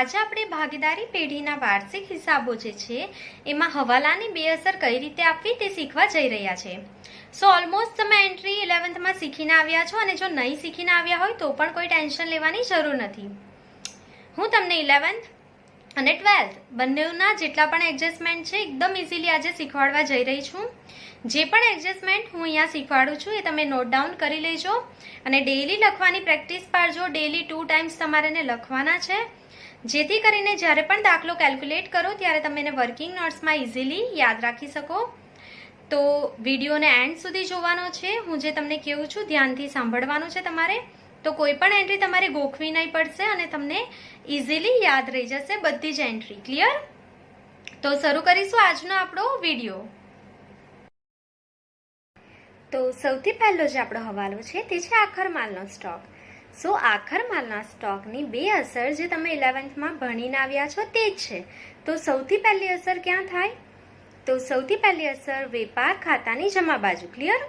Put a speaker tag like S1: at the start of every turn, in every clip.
S1: આજે આપણે ભાગીદારી પેઢીના વાર્ષિક હિસાબો જે છે એમાં હવાલાની બે અસર કઈ રીતે આપવી તે શીખવા જઈ રહ્યા છે. સો ઓલમોસ્ટ તમે એન્ટ્રી 11th શીખીને આવ્યા છો, અને જો નહીં શીખીને આવ્યા હોય તો પણ કોઈ ટેન્શન લેવાની જરૂર નથી. હું તમને 11th અને 12th બંનેના જેટલા પણ એડજસ્ટમેન્ટ છે એકદમ ઇઝીલી આજે શીખવાડવા જઈ રહી છું. જે પણ એડજસ્ટમેન્ટ હું અહીંયા શીખવાડું છું એ તમે નોટ ડાઉન કરી લેજો અને ડેઈલી લખવાની પ્રેક્ટિસ પાડજો. ડેઈલી 2 ટાઈમ્સ તમારે લખવાના છે, જેથી કરીને જ્યારે પણ દાખલો કેલ્ક્યુલેટ કરો ત્યારે તમે એને વર્કિંગ નોટ્સમાં ઇઝીલી યાદ રાખી શકો. તો વિડીયોને એન્ડ સુધી જોવાનો છે. હું જે તમને કહું છું ધ્યાનથી સાંભળવાનું છે તમારે, તો કોઈ પણ એન્ટ્રી તમારે ગોખવી નહીં પડશે અને તમને ઇઝીલી યાદ રહી જશે બધી જ એન્ટ્રી. ક્લિયર? તો શરૂ કરીશું આજનો આપણો વિડીયો. તો સૌથી પહેલો જે આપણો હવાલો છે તે છે આખર માલનો સ્ટોક. સો આખર માલના સ્ટોકની બે અસર જે તમે 11th ભણીને આવ્યા છો તે જ છે. તો સૌથી પહેલી અસર ક્યાં થાય? તો સૌથી પહેલી અસર વેપાર ખાતાની જમા બાજુ. ક્લિયર?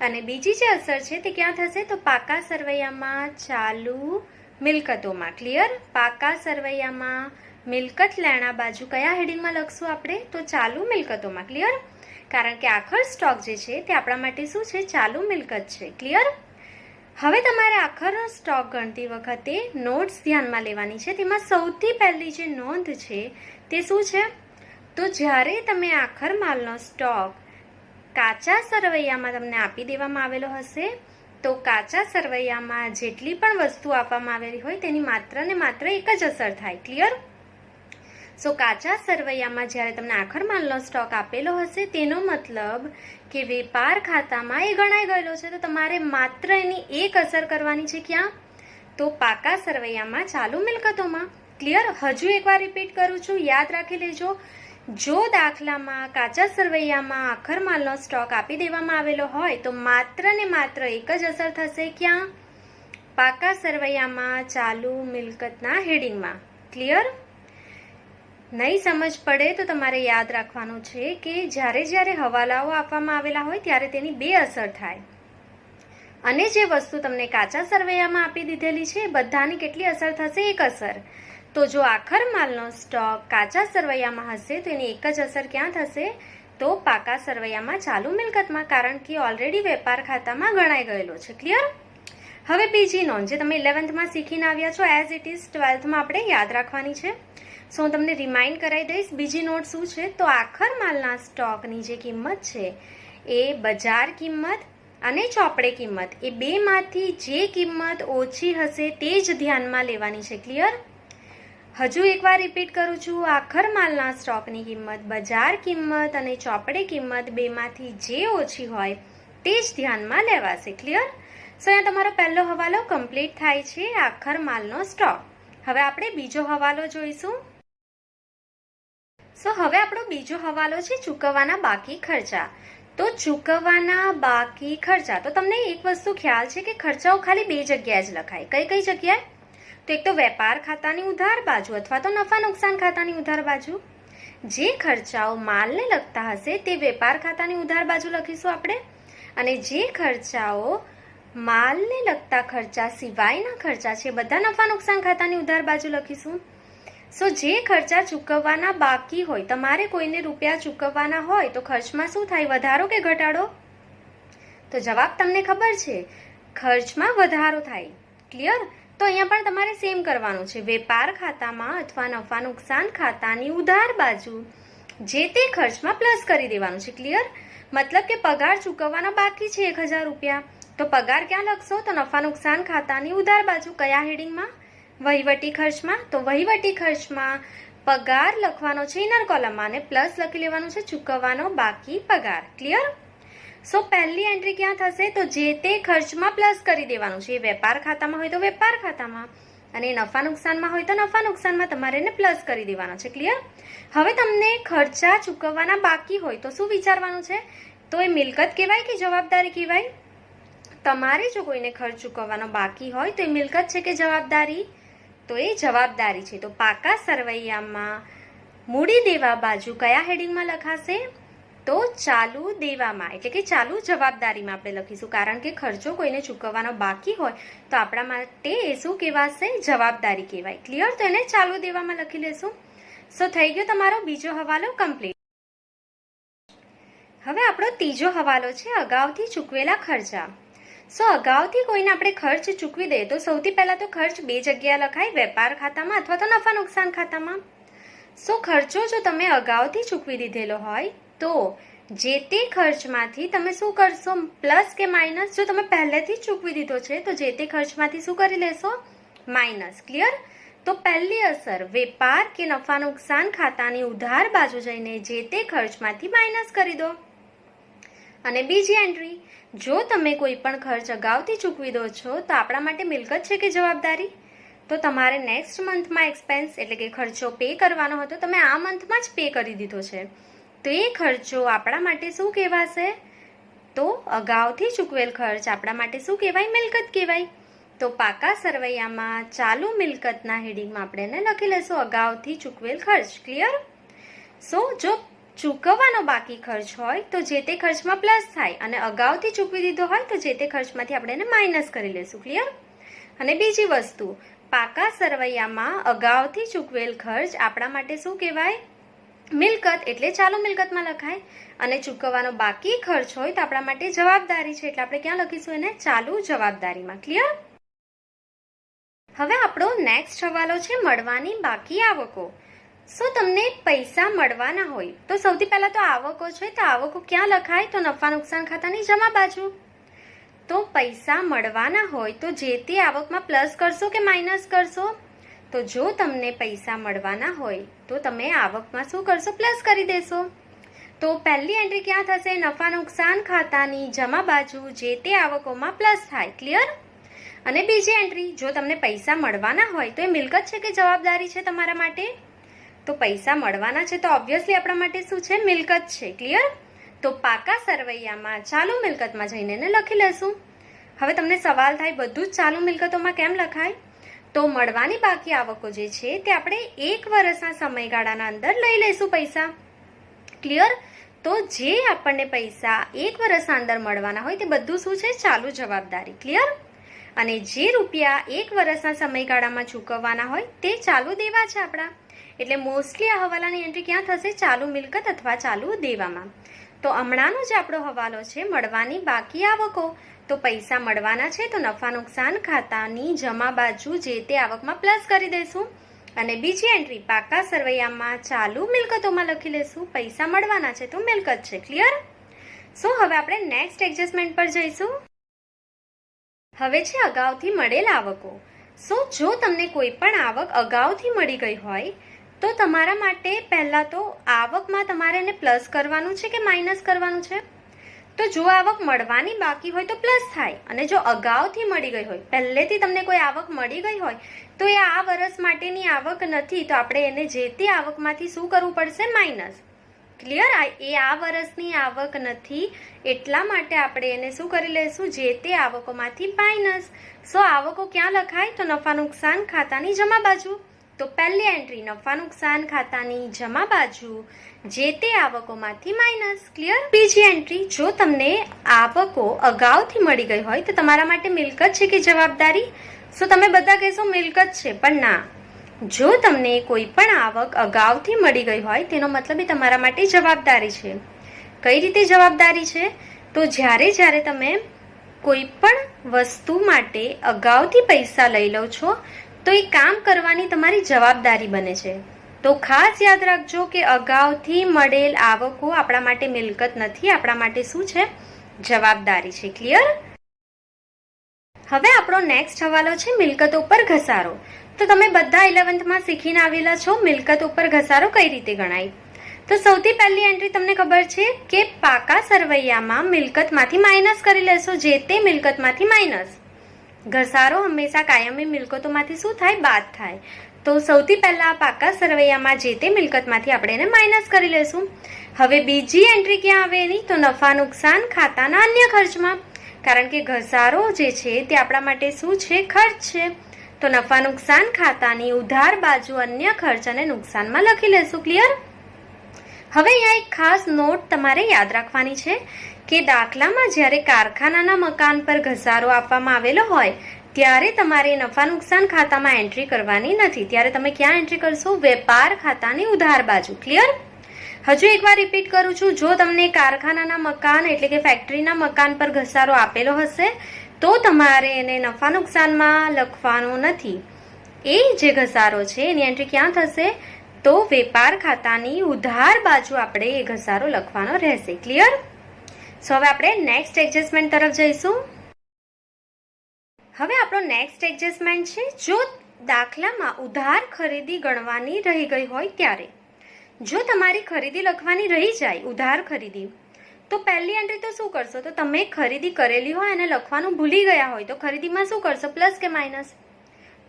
S1: અને બીજી જે અસર છે તે ક્યાં થશે? તો પાકા સરવૈયામાં ચાલુ મિલકતોમાં. ક્લિયર? પાકા સરવૈયામાં મિલકત લેણા બાજુ કયા હેડિંગમાં લખશું આપણે? તો ચાલુ મિલકતોમાં. ક્લિયર? કારણ કે આખર સ્ટોક જે છે તે આપણા માટે શું છે? ચાલુ મિલકત છે. ક્લિયર? હવે તમારે આખરનો સ્ટોક ગણતી વખતે નોટ્સ ધ્યાનમાં લેવાની છે. તેમાં સૌથી પહેલી જે નોંધ છે તે શું છે? તો જ્યારે તમે આખર માલનો સ્ટોક કાચા સરવૈયામાં તમને આપી દેવામાં આવેલો હશે, તો કાચા સરવૈયામાં જેટલી પણ વસ્તુ આપવામાં આવેલી હોય તેની માત્ર ને માત્ર એક જ અસર થાય. ક્લિયર? સો કાચા સરવૈયામાં જ્યારે તમને આખર માલનો સ્ટોક આપેલો હશે તેનો મતલબ કે વેપાર ખાતામાં એ ગણાઈ ગયેલો છે, તો તમારે માત્ર એની એક અસર કરવાની છે. ક્યાં? તો પાકા સરવૈયામાં ચાલુ મિલકતોમાં. ક્લિયર? હજુ એકવાર રિપીટ કરું છું, યાદ રાખી લેજો. જો દાખલામાં કાચા સરવૈયામાં આખર માલનો સ્ટોક આપી દેવામાં આવેલો હોય તો માત્ર ને માત્ર એક જ અસર થશે. ક્યાં? પાકા સરવૈયામાં ચાલુ મિલકતના હેડિંગમાં. ક્લિયર? નહીં સમજ પડે તો તમારે યાદ રાખવાનું છે કે જ્યારે હવાલાઓ આપવામાં આવેલા હોય ત્યારે તેની બે અસર થાય, અને જે વસ્તુ તમને કાચા સરવૈયામાં આપી દીધેલી છે બધાની કેટલી અસર થશે? એક અસર. તો જો આખર માલનો સ્ટોક કાચા સરવૈયામાં હશે તો એની એક જ અસર ક્યાં થશે? તો પાકા સરવૈયામાં ચાલુ મિલકતમાં, કારણ કે ઓલરેડી વેપાર ખાતામાં ગણાઈ ગયેલો છે. ક્લિયર? હવે બીજી નોંધ જે તમે 11th શીખીને આવ્યા છો એઝ ઇટ ઇઝ 12th આપણે યાદ રાખવાની છે. સો હું તમને રિમાઇન્ડ કરાવી દઈશ. બીજી નોટ શું છે? તો આખર માલના સ્ટોકની જે કિંમત છે એ બજાર કિંમત અને ચોપડે કિંમત એ બેમાંથી જે કિંમત ઓછી હશે તે જ ધ્યાનમાં લેવાની છે. ક્લિયર? હજુ એકવાર રિપીટ કરું છું, આખર માલના સ્ટોકની કિંમત બજાર કિંમત અને ચોપડે કિંમત બેમાંથી જે ઓછી હોય તે જ ધ્યાનમાં લેવાશે. ક્લિયર? સો અહીંયા તમારો પહેલો હવાલો કમ્પ્લીટ થાય છે, આખર માલનો સ્ટોક. હવે આપણે બીજો હવાલો જોઈશું. સો હવે આપણો બીજો હવાલો છે ચૂકવવાના બાકી ખર્ચા. તો ચૂકવવાના બાકી ખર્ચા, તો તમને એક વસ્તુ ખ્યાલ છે કે ખર્ચાઓ ખાલી બે જગ્યાએ જ લખાય. કઈ કઈ જગ્યાએ? તો એક તો વેપાર ખાતાની ઉધાર બાજુ અથવા તો નફા નુકસાન ખાતાની ઉધાર બાજુ. જે ખર્ચાઓ માલને લગતા હશે તે વેપાર ખાતાની ઉધાર બાજુ લખીશું આપણે, અને જે ખર્ચાઓ માલને લગતા ખર્ચા સિવાયના ખર્ચા છે બધા નફા નુકસાન ખાતાની ઉધાર બાજુ લખીશું. સો જે ખર્ચા ચૂકવવાના બાકી હોય, તમારે કોઈને રૂપિયા ચૂકવવાના હોય તો ખર્ચમાં શું થાય? વધારો કે ઘટાડો? તો જવાબ તમને ખબર છે, ખર્ચમાં વધારો થાય. ક્લિયર? તો અહીંયા પણ તમારે સેમ કરવાનું છે. વેપાર ખાતામાં અથવા નફા નુકસાન ખાતાની ઉધાર બાજુ જે તે ખર્ચમાં પ્લસ કરી દેવાનું છે. ક્લિયર? મતલબ કે પગાર ચૂકવવાના બાકી છે 1000 રૂપિયા, તો પગાર ક્યાં લખશો? તો નફા નુકસાન ખાતાની ઉધાર બાજુ. કયા હેડિંગમાં? વહીવટી ખર્ચમાં. તો વહીવટી ખર્ચમાં પગાર લખવાનો છે ઇનર કોલમમાં અને પ્લસ લખી લેવાનું છે ચૂકવવાનો બાકી પગાર. ક્લિયર? સો પહેલી એન્ટ્રી ક્યાં થશે? તો જે તે ખર્ચમાં પ્લસ કરી દેવાનું છે. વેપાર ખાતામાં હોય તો વેપાર ખાતામાં, અને નફા નુકસાનમાં હોય તો નફા નુકસાનમાં તમારે એને પ્લસ કરી દેવાનો છે. ક્લિયર? હવે તમને ખર્ચા ચૂકવવાના બાકી હોય તો શું વિચારવાનું છે? તો એ મિલકત કહેવાય કે જવાબદારી કહેવાય? તમારે જો કોઈને ખર્ચ ચૂકવવાનો બાકી હોય તો એ મિલકત છે કે જવાબદારી? તો એ જવાબદારી છે. તો પાકા સરવૈયામાં મૂડી દેવા બાજુ કયા હેડિંગમાં લખાશે? તો ચાલુ દેવામાં એટલે કે ચાલુ જવાબદારીમાં આપણે લખીશું, કારણ કે ખર્ચો કોઈને ચૂકવવાનો બાકી હોય તો આપણા માટે એ શું કહેવાશે? જવાબદારી કહેવાય. ક્લિયર? તો એને ચાલુ દેવામાં લખી લેશું. સો થઈ ગયો તમારો બીજો હવાલો કમ્પ્લીટ. હવે આપણો ત્રીજો હવાલો છે અગાઉથી ચૂકવેલા ખર્ચા. સો અગાઉથી કોઈને આપણે ખર્ચ ચૂકવી દઈએ તો સૌથી પહેલા તો ખર્ચ બે જગ્યાએ લખાય, વેપાર ખાતામાં અથવા તો નફા નુકસાન ખાતામાં. સો ખર્ચો જો તમે અગાઉથી ચૂકવી દીધેલો હોય તો જે તે ખર્ચમાંથી તમે શું કરશો? પ્લસ કે માઇનસ? જો તમે પહેલેથી જ ચૂકવી દીધો છે તો જે તે ખર્ચમાંથી શું કરી લેશો? માઇનસ. ક્લિયર? તો પહેલી અસર વેપાર કે નફા નુકસાન ખાતાની ઉધાર બાજુ જઈને જે તે ખર્ચમાંથી માઇનસ કરી દો. અને બીજી એન્ટ્રી, જો તમે કોઈ પણ ખર્ચ અગાઉથી ચૂકવી દો છો તો આપણા માટે મિલકત છે કે જવાબદારી? તો તમારે નેક્સ્ટ મંથમાં એક્સપેન્સ એટલે કે ખર્ચો પે કરવાનો હતો, તમે આ મંથમાં જ પે કરી દીધો છે, તો એ ખર્ચો આપણા માટે શું કહેવાશે? તો અગાઉથી ચૂકવેલ ખર્ચ આપણા માટે શું કહેવાય? મિલકત કહેવાય. તો પાકા સરવૈયામાં ચાલુ મિલકતના હેડિંગમાં આપણે એને લખી લેશું અગાઉથી ચૂકવેલ ખર્ચ. ક્લિયર? સો જો ચૂકવવાનો બાકી ખર્ચ હોય તો જે તે ખર્ચમાં પ્લસ થાય અને અગાઉથી ચૂકવી દીધો હોય તો જે તે ખર્ચમાંથી આપણે એને માઇનસ કરી લેશું. ક્લિયર? અને બીજી વસ્તુ, પાકા સરવૈયામાં અગાઉથી ચૂકવેલ ખર્ચ આપણા માટે શું કહેવાય? મિલકત, એટલે ચાલુ મિલકતમાં લખાય. અને ચૂકવવાનો બાકી ખર્ચ હોય તો આપણા માટે જવાબદારી છે, એટલે આપણે ક્યાં લખીશું એને? ચાલુ જવાબદારીમાં. ક્લિયર? હવે આપણો નેક્સ્ટ હવાલો છે મળવાની બાકી આવકો. સો તમને પૈસા મળવાના હોય તો સૌથી પહેલા તો આવકો છે, તો આવકો ક્યાં લખાય? તો નફા નુકસાન ખાતાની જમા બાજુ. તો પૈસા મળવાના હોય તો જે તે આવકમાં પ્લસ કરશો કે માઇનસ કરશો? તો જો તમને પૈસા મળવાના હોય તો તમે આવકમાં શું કરશો? પ્લસ કરી દેશો. તો પહેલી એન્ટ્રી ક્યાં થશે? નફા નુકસાન ખાતાની જમા બાજુ જે તે આવકોમાં પ્લસ થાય. ક્લિયર? અને બીજી એન્ટ્રી, જો તમને પૈસા મળવાના હોય તો એ મિલકત છે કે જવાબદારી છે તમારા માટે? તો પૈસા મળવાના છે તો ઓબ્વિયસલી આપણા માટે શું છે? મિલકત છે. ક્લિયર? તો પાકા સરવૈયામાં ચાલુ મિલકતમાં જઈને એને લખી લેશું. હવે તમને સવાલ થાય બધું જ ચાલુ મિલકતોમાં કેમ લખાય? તો મળવાની બાકી આવકો જે છે તે આપણે 1 વર્ષના સમયગાળાના અંદર લઈ લઈશું પૈસા. ક્લિયર? તો જે આપણને પૈસા 1 વર્ષના અંદર મળવાના હોય તે બધું શું છે? ચાલુ જવાબદારી. ક્લિયર? અને જે રૂપિયા 1 વર્ષના સમયગાળામાં ચૂકવવાના હોય તે ચાલુ દેવા છે આપણા. એટલે મોસ્ટલી આ હવાલાની એન્ટ્રી ક્યાં થશે? ચાલુ મિલકત અથવા ચાલુ દેવામાં. તો હમણાંનો જે આપણો હવાલો છે મળવાની બાકી આવકો, તો પૈસા મળવાના છે તો નફા નુકસાન ખાતાની જમા બાજુ જે તે આવકમાં પ્લસ કરી દઈશું. અને બીજી એન્ટ્રી પાકા સરવૈયામાં ચાલુ મિલકતોમાં લખી લેશું. પૈસા મળવાના છે તો મિલકત છે. ક્લિયર? સો હવે આપણે નેક્સ્ટ એડજસ્ટમેન્ટ પર જઈશું. હવે છે અગાઉથી મળેલ આવકો. સો જો તમને કોઈ પણ આવક અગાઉથી મળી ગઈ હોય તો તમારા માટે પહેલાં તો આવકમાં તમારે એને પ્લસ કરવાનું છે કે માઇનસ કરવાનું છે? તો જો આવક મળવાની બાકી હોય તો પ્લસ થાય, અને જો અગાઉથી મળી ગઈ હોય, પહેલેથી તમને કોઈ આવક મળી ગઈ હોય તો એ આ વર્ષ માટેની આવક નથી, તો આપણે એને જે તે આવકમાંથી શું કરવું પડશે? માઇનસ. ક્લિયર? એ આ વર્ષની આવક નથી એટલા માટે આપણે એને શું કરી લઈશું? જે તે આવકોમાંથી માઇનસ. સો આવકો ક્યાં લખાય? તો નફા નુકસાન ખાતાની જમા બાજુ. તો પહેલી એન્ટ્રી નફા નુકસાન ખાતાની જમા બાજુ જે તે આવકોમાંથી માઇનસ. ક્લિયર? બીજી એન્ટ્રી, જો તમને આવકો અગાઉથી મળી ગઈ હોય તો તમારા માટે મિલકત છે કે જવાબદારી? સો તમે બધા કહેશો મિલકત છે, પણ ના. જો તમને કોઈ પણ આવક અગાઉથી મળી ગઈ હોય તેનો મતલબ એ તમારા માટે જવાબદારી છે. કઈ રીતે જવાબદારી છે? તો જ્યારે તમે કોઈ પણ વસ્તુ માટે અગાઉથી પૈસા લઈ લો છો તો એ કામ કરવાની તમારી જવાબદારી બને છે. તો ખાસ યાદ રાખજો કે અગાઉથી મળેલ આવકો આપણા માટે મિલકત નથી, આપણા માટે શું છે? જવાબદારી છે. ક્લિયર? હવે આપણો નેક્સ્ટ હવાલો છે મિલકતો ઉપર ઘસારો. તો તમે બધા 11th શીખીને આવેલા છો મિલકત ઉપર ઘસારો કઈ રીતે ગણાય. તો સૌથી પહેલી એન્ટ્રી તમને ખબર છે કે પાકા સરવૈયામાં મિલકતમાંથી માઇનસ કરી લેશો, જે તે મિલકતમાંથી માઇનસ. ઘસારો હંમેશા કાયમી મિલકતોમાંથી શું થાય? બાદ થાય. તો સૌથી પહેલા પાકા સરવૈયામાં જે તે મિલકતમાંથી આપણે એને માઇનસ કરી લેશું. હવે બીજી એન્ટ્રી ક્યાં આવે એની? તો નફા નુકસાન ખાતાના અન્ય ખર્ચમાં, કારણ કે ઘસારો જે છે તે આપણા માટે શું છે? ખર્ચ છે. તો નફા નુકસાન ખાતાની ઉધાર બાજુ અન્ય ખર્ચ અને નુકસાનમાં લખી લેશું. ક્લિયર? હવે અહીંયા એક ખાસ નોટ તમારે યાદ રાખવાની છે કે દાખલામાં જ્યારે કારખાનાના મકાન પર ઘસારો આપવામાં આવેલો હોય ત્યારે તમારે નફા નુકસાન ખાતામાં એન્ટ્રી કરવાની નથી. ત્યારે તમે ક્યાં એન્ટ્રી કરશો? વેપાર ખાતાની ઉધાર બાજુ. ક્લિયર? હજુ એકવાર રિપીટ કરું છું, જો તમને કારખાનાના મકાન એટલે કે ફેક્ટરીના મકાન પર ઘસારો આપેલો હશે તો તમારે એને નફા નુકસાનમાં લખવાનો નથી. એ જે ઘસારો છે એની એન્ટ્રી ક્યાં થશે? તો વેપાર ખાતાની ઉધાર બાજુ આપણે એ ઘસારો લખવાનો રહેશે. ક્લિયર? સો હવે આપણે નેક્સ્ટ એડજસ્ટમેન્ટ તરફ જઈશું. હવે આપણો નેક્સ્ટ એડજસ્ટમેન્ટ છે, જો દાખલામાં ઉધાર ખરીદી ગણવાની રહી ગઈ હોય ત્યારે. જો તમારી ખરીદી લખવાની રહી જાય, ઉધાર ખરીદી, તો પહેલી એન્ટ્રી તો શું કરશો? તો તમે ખરીદી કરેલી હોય અને લખવાનું ભૂલી ગયા હોય તો ખરીદીમાં શું કરશો? પ્લસ કે માઇનસ?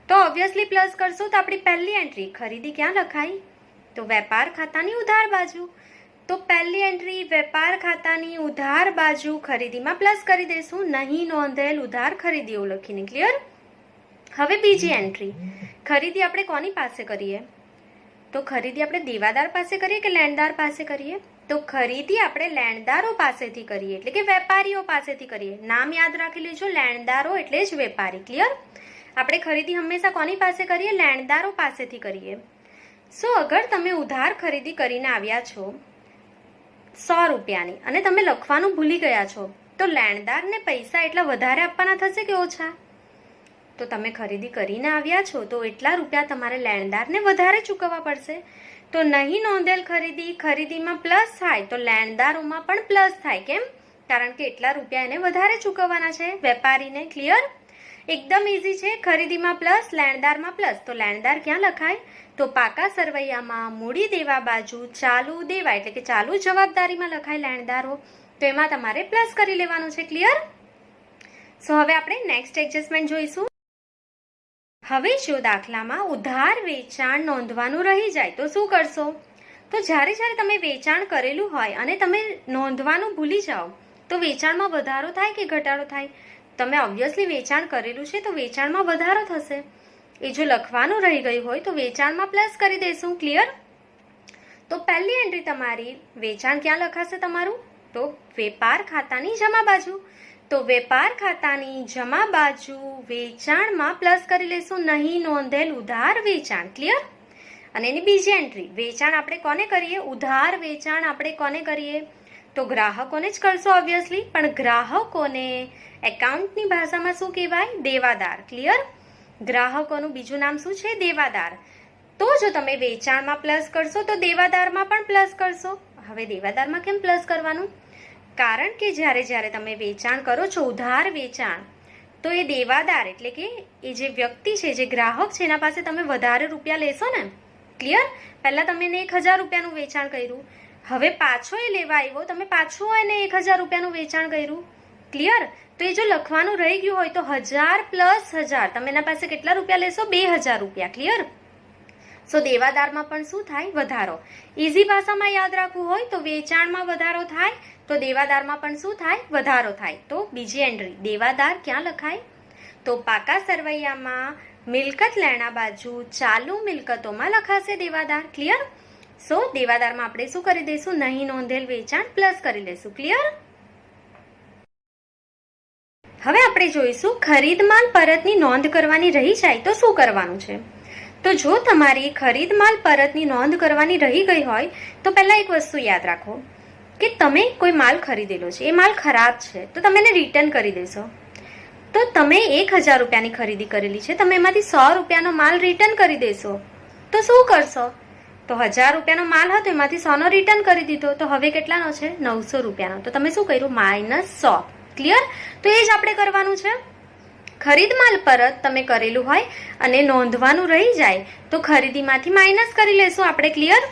S1: તો ઓબ્વિયસલી પ્લસ કરશો. તો આપણી પહેલી એન્ટ્રી ખરીદી ક્યાં લખાઈ? તો વેપાર ખાતાની ઉધાર બાજુ. તો પહેલી એન્ટ્રી વેપાર ખાતાની ઉધાર બાજુ ખરીદીમાં પ્લસ કરી દઈશું, નહીં નોંધેલ ઉધાર ખરીદી એવું લખીને. ક્લિયર? હવે બીજી એન્ટ્રી ખરીદી આપણે કોની પાસે કરીએ? તો ખરીદી આપણે દેવાદાર પાસે કરીએ કે લેણદાર પાસે કરીએ? તો ખરીદી આપણે લેણદારો પાસેથી કરીએ, એટલે કે વેપારીઓ પાસેથી કરીએ. નામ યાદ રાખી લેજો, લેણદારો એટલે જ વેપારી. ક્લિયર? આપણે ખરીદી હંમેશા કોની પાસે કરીએ? લેણદારો પાસેથી કરીએ. સો અગર તમે ઉધાર ખરીદી કરીને આવ્યા છો 100 રૂપિયાની અને તમે લખવાનું ભૂલી ગયા છો તો લેણદારને પૈસા એટલા વધારે આપવાના થશે કે ઓછા? તો તમે ખરીદી કરીને આવ્યા છો તો એટલા રૂપિયા તમારે લેણદારને વધારે ચૂકવવા પડશે. તો નહીં નોંધેલ ખરીદી ખરીદીમાં પ્લસ થાય તો લેણદારોમાં પણ પ્લસ થાય. કેમ? કારણ કે એટલા રૂપિયા એને વધારે ચૂકવવાના છે વેપારીને. ક્લિયર? એકદમ ઇઝી છે. ખરીદીમાં પ્લસ, લેણદારમાં પ્લસ. તો લેણદાર ક્યાં લખાય? તો પાકા સરવૈયામાં મૂડી દેવા બાજુ ચાલુ દેવા એટલે કે ચાલુ જવાબદારીમાં લખાય લેણદારો. તો એમાં તમારે પ્લસ કરી લેવાનું છે. ક્લિયર? સો હવે આપણે નેક્સ્ટ એડજસ્ટમેન્ટ જોઈશું. હવે જો દાખલામાં ઉધાર વેચાણ નોંધવાનું રહી જાય તો શું કરશો? તો જ્યારે તમે વેચાણ કરેલું હોય અને તમે નોંધવાનું ભૂલી જાઓ તો વેચાણમાં વધારો થાય કે ઘટાડો થાય? તમે ઓબ્વિયસલી વેચાણ કરેલું છે તો વેચાણમાં વધારો થશે. એ જો લખવાનું રહી ગયું હોય તો વેચાણમાં પ્લસ કરી દઈશું. ક્લિયર? તો પહેલી એન્ટ્રી તમારી વેચાણ ક્યાં લખાશે તમારું? તો વેપાર ખાતાની જમા બાજુ. તો વેપાર ખાતાની જમા બાજુ વેચાણમાં પ્લસ કરી લેશું, નહીં નોંધેલ ઉધાર વેચાણ. ક્લિયર? અને એની બીજી એન્ટ્રી વેચાણ આપણે કોને કરીએ? ઉધાર વેચાણ આપણે કોને કરીએ? તો ગ્રાહકોને જ કરશો ઓબ્વિયસલી, પણ ગ્રાહકોને એકાઉન્ટની ભાષામાં શું કહેવાય? દેવાદાર. ક્લિયર? ગ્રાહકોનું બીજું નામ શું છે? દેવાદાર. તો જો તમે વેચાણમાં પ્લસ કરશો તો દેવાદારમાં પણ પ્લસ કરશો. હવે દેવાદારમાં કેમ પ્લસ કરવાનું? કારણ કે જ્યારે તમે વેચાણ કરો છો ઉધાર વેચાણ તો એ દેવાદાર એટલે કે એ જે વ્યક્તિ છે, જે ગ્રાહક છે, એના પાસે તમે વધારે રૂપિયા લેશો ને. ક્લિયર? પહેલા તમે એને 1000 રૂપિયાનું વેચાણ કર્યું, હવે પાછો એ લેવા આવ્યો, તમે પાછું એને 1000 રૂપિયાનું વેચાણ કર્યું. ક્લિયર? તો એ જો લખવાનું રહી ગયું હોય તો 1000 પ્લસ 1000 તમે એના પાસે કેટલા રૂપિયા લેશો? 2000 રૂપિયા. ક્લિયર? સો દેવાદારમાં પણ શું થાય? વધારો. ઇઝી ભાષામાં યાદ રાખવું હોય તો વેચાણમાં વધારો થાય તો દેવાદારમાં પણ શું થાય? વધારો થાય. તો બીજી એન્ટ્રી દેવાદાર ક્યાં લખાય? તો પાકા સરવૈયામાં મિલકત લેણા બાજુ ચાલુ મિલકતોમાં લખાશે દેવાદાર. ક્લિયર? સો દેવાદારમાં આપણે શું કરી દઈશું? નહીં નોંધેલ વેચાણ પ્લસ કરી દઈશું. ક્લિયર? હવે આપણે જોઈશું ખરીદ માલ પરતની નોંધ કરવાની રહી જાય તો શું કરવાનું છે. તો જો તમારી ખરીદ માલ પરતની નોંધ કરવાની રહી ગઈ હોય તો પહેલા એક વસ્તુ યાદ રાખો કે તમે કોઈ માલ ખરીદેલો છે, એ માલ ખરાબ છે તો તમે એને રિટર્ન કરી દેશો. તો તમે 1000 રૂપિયાની ખરીદી કરેલી છે, તમે એમાંથી 100 રૂપિયાનો માલ રિટર્ન કરી દેશો તો શું કરશો? તો 1000 રૂપિયાનો માલ હતો એમાંથી 100નો રિટર્ન કરી દીધો તો હવે કેટલાનો છે? 900 રૂપિયાનો. તો તમે શું કર્યું? -100. ક્લિયર? તો એ જ આપણે કરવાનું છે. ખરીદ માલ પરત તમે કરેલું હોય અને નોંધવાનું રહી જાય તો ખરીદીમાંથી માઇનસ કરી લેશું આપણે. ક્લિયર?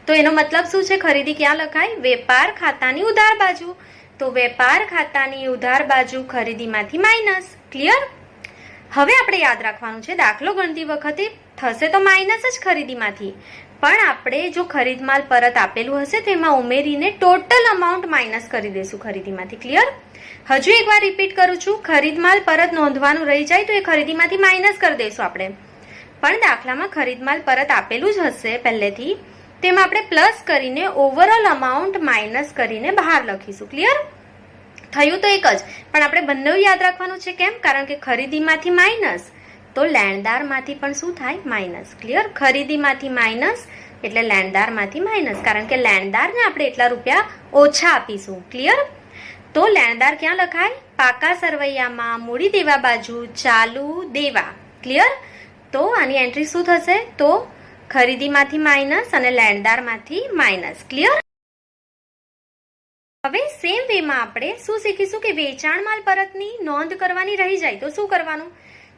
S1: તો એનો મતલબ શું છે? ખરીદી ક્યાં લખાય? વેપાર ખાતાની ઉધાર બાજુ. તો વેપાર ખાતાની ઉધાર બાજુ ખરીદીમાંથી માઇનસ. ક્લિયર? હવે આપણે યાદ રાખવાનું છે દાખલો ગણતી વખતે થશે તો માઇનસ જ ખરીદીમાંથી, પણ આપણે જો ખરીદ માલ પરત આપેલું હશે તો એમાં ઉમેરીને ટોટલ અમાઉન્ટ માઇનસ કરી દઈશું ખરીદીમાંથી. ક્લિયર? હજુ એકવાર રિપીટ કરું છું, ખરીદ માલ પરત નોંધવાનું રહી જાય તો એ ખરીદીમાંથી માઇનસ કરી દઈશું આપણે, પણ દાખલામાં ખરીદ માલ પરત આપેલું જ હશે પહેલેથી તેમાં આપણે પ્લસ કરીને ઓવરઓલ અમાઉન્ટ માઇનસ કરીને બહાર લખીશું. ક્લિયર? થયું તો એક જ, પણ આપણે બંને યાદ રાખવાનું છે. કેમ? કારણ કે ખરીદીમાંથી માઇનસ તો લેણદારમાંથી પણ શું થાય? માઇનસ. ક્લિયર? ખરીદીમાંથી માઇનસ એટલે લેણદારમાંથી માઇનસ, કારણ કે લેણદારને આપણે એટલા રૂપિયા ઓછા આપીશું. ક્લિયર? તો લેણદાર ક્યાં લખાય? પાકા સરવૈયામાં મૂડી દેવા બાજુ ચાલુ દેવા. ક્લિયર? તો આની એન્ટ્રી શું થશે? તો ખરીદીમાંથી માઇનસ અને લેણદારમાંથી માઇનસ. ક્લિયર? હવે સેમ વેમાં આપણે શું શીખીશું કે વેચાણ માલ પરતની નોંધ કરવાની રહી જાય તો શું કરવાનું?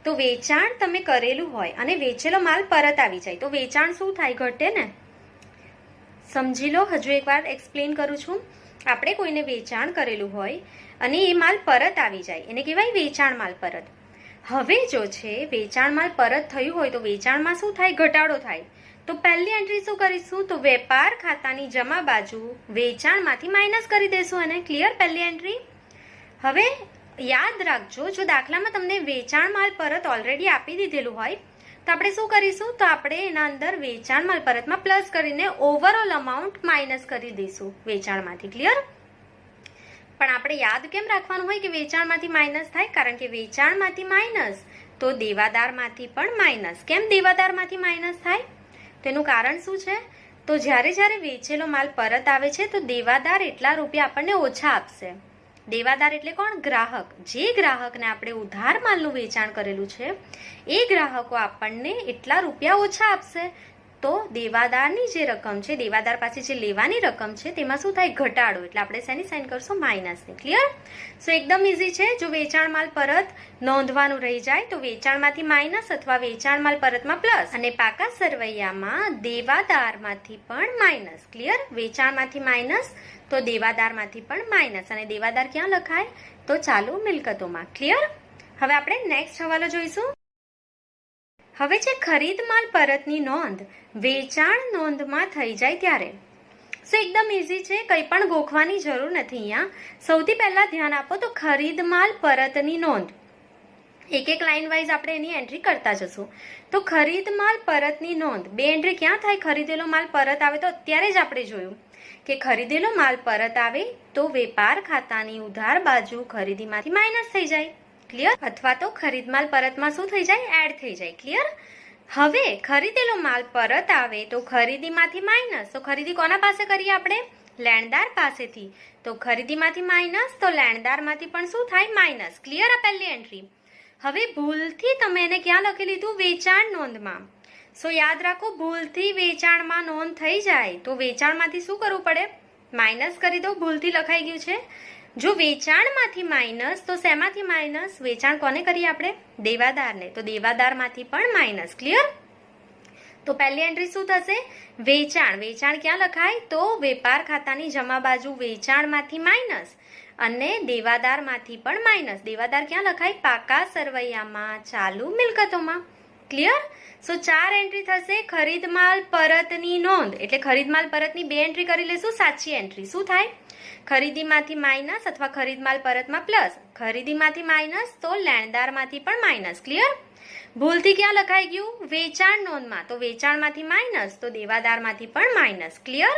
S1: તો વેચાણ તમે કરેલું હોય અને વેચેલો માલ પરત આવી જાય તો વેચાણ શું થાય? ઘટે ને. સમજી લો, હજુ એકવાર એક્સપ્લેન કરું છું. આપણે કોઈને વેચાણ કરેલું હોય અને એ માલ પરત આવી જાય એને કહેવાય વેચાણ માલ પરત. હવે જો છે વેચાણ માલ પરત થયું હોય તો વેચાણમાં શું થાય? ઘટાડો થાય. તો પહેલી એન્ટ્રી શું કરીશું? તો વેપાર ખાતાની જમા બાજુ વેચાણમાંથી માઇનસ કરી દેશું એને. ક્લિયર? પહેલી એન્ટ્રી. હવે યાદ રાખજો, જો દાખલામાં તમને વેચાણ માલ પરત ઓલરેડી આપી દીધેલું હોય તો આપણે શું કરીશું? તો આપણે એના અંદર વેચાણ માલ પરતમાં પ્લસ કરીને ઓવરઓલ અમાઉન્ટ માઇનસ કરી દઈશું વેચાણમાંથી. ક્લિયર? પણ આપણે યાદ કેમ રાખવાનું હોય કે વેચાણમાંથી માઇનસ થાય? કારણ કે વેચાણમાંથી માઇનસ તો દેવાદારમાંથી પણ માઇનસ. કેમ દેવાદારમાંથી માઇનસ થાય? તેનું કારણ શું છે? તો જ્યારે વેચેલો માલ પરત આવે છે તો દેવાદાર એટલા રૂપિયા આપણને ઓછા આપશે. દેવાદાર એટલે કોણ? ગ્રાહક. જે ગ્રાહકને આપણે ઉધાર માલનું વેચાણ કરેલું છે એ ગ્રાહકો આપણને એટલા રૂપિયા ઓછા આપશે. તો દેવાદારની જે રકમ છે, દેવાદાર પાસે જે લેવાની રકમ છે તેમાં શું થાય? ઘટાડો. એટલે આપણે શેની સાઇન કરશું? માઇનસની. ક્લિયર? સો એકદમ ઇઝી છે. જો વેચાણ માલ પરત નોંધવાનું રહી જાય તો વેચાણમાંથી માઇનસ અથવા વેચાણ માલ પરતમાં પ્લસ અને પાકા સરવૈયામાં દેવાદારમાંથી પણ માઇનસ. ક્લિયર? વેચાણમાંથી માઇનસ તો દેવાદારમાંથી પણ માઇનસ, અને દેવાદાર ક્યાં લખાય? તો ચાલુ મિલકતોમાં. ક્લિયર? હવે આપણે નેક્સ્ટ હવાલો જોઈશું. હવે છે ખરીદ માલ પરતની નોંધ વેચાણ નોંધમાં થઈ જાય ત્યારે. સો એકદમ ઇઝી છે, કંઈ પણ ગોખવાની જરૂર નથી. અહીંયા સૌથી પહેલા ધ્યાન આપો તો ખરીદ માલ પરતની નોંધ. એક એક લાઈન વાઇઝ આપણે એની એન્ટ્રી કરતા જશું. તો ખરીદ માલ પરતની નોંધ બે એન્ટ્રી ક્યાં થાય? ખરીદેલો માલ પરત આવે તો અત્યારે જ આપણે જોયું કે ખરીદેલો માલ પરત આવે તો વેપાર ખાતાની ઉધાર બાજુ ખરીદીમાંથી માઇનસ થઈ જાય. ક્લિયર? અથવા તો ખરીદ માલ પરતમાં શું થઈ જાય? એડ થઈ જાય. ક્લિયર? હવે ખરીદેલો માલ પરત આવે તો ખરીદીમાંથી માઇનસ. તો ખરીદી કોના પાસે કરીએ આપણે? લેણદાર પાસેથી. તો ખરીદીમાંથી માઇનસ તો લેણદારમાંથી પણ શું થાય? માઇનસ. ક્લિયર? આ પહેલી એન્ટ્રી. હવે ભૂલથી તમે એને ક્યાં લખી લીધું? વેચાણ નોંધમાં. સો યાદ રાખો, ભૂલથી વેચાણમાં નોંધ થઈ જાય તો વેચાણમાંથી શું કરવું પડે? માઇનસ કરી દો. ભૂલથી લખાઈ ગયું છે. જો વેચાણમાંથી માઇનસ તો શેમાંથી માઇનસ? વેચાણ કોને કરીએ આપણે? દેવાદારને. તો દેવાદારમાંથી પણ માઇનસ. ક્લિયર? તો પહેલી એન્ટ્રી શું થશે? વેચાણ. વેચાણ ક્યાં લખાય? તો વેપાર ખાતાની જમા બાજુ વેચાણમાંથી માઇનસ અને દેવાદારમાંથી પણ માઇનસ. દેવાદાર ક્યાં લખાય? પાકા સરવૈયામાં ચાલુ મિલકતોમાં. ક્લિયર? સો 4 એન્ટ્રી થશે ખરીદ માલ પરતની નોંધ. એટલે ખરીદ માલ પરતની 2 એન્ટ્રી કરી લેશું. સાચી એન્ટ્રી શું થાય? ખરીદીમાંથી માઇનસ અથવા ખરીદ માલ પરતમાં પ્લસ. ખરીદીમાંથી માઇનસ તો લેણદારમાંથી પણ માઇનસ. ક્લિયર? ભૂલથી ક્યાં લખાઈ ગયું? વેચાણ નોંધમાં. તો વેચાણમાંથી માઇનસ તો દેવાદારમાંથી પણ માઇનસ. ક્લિયર?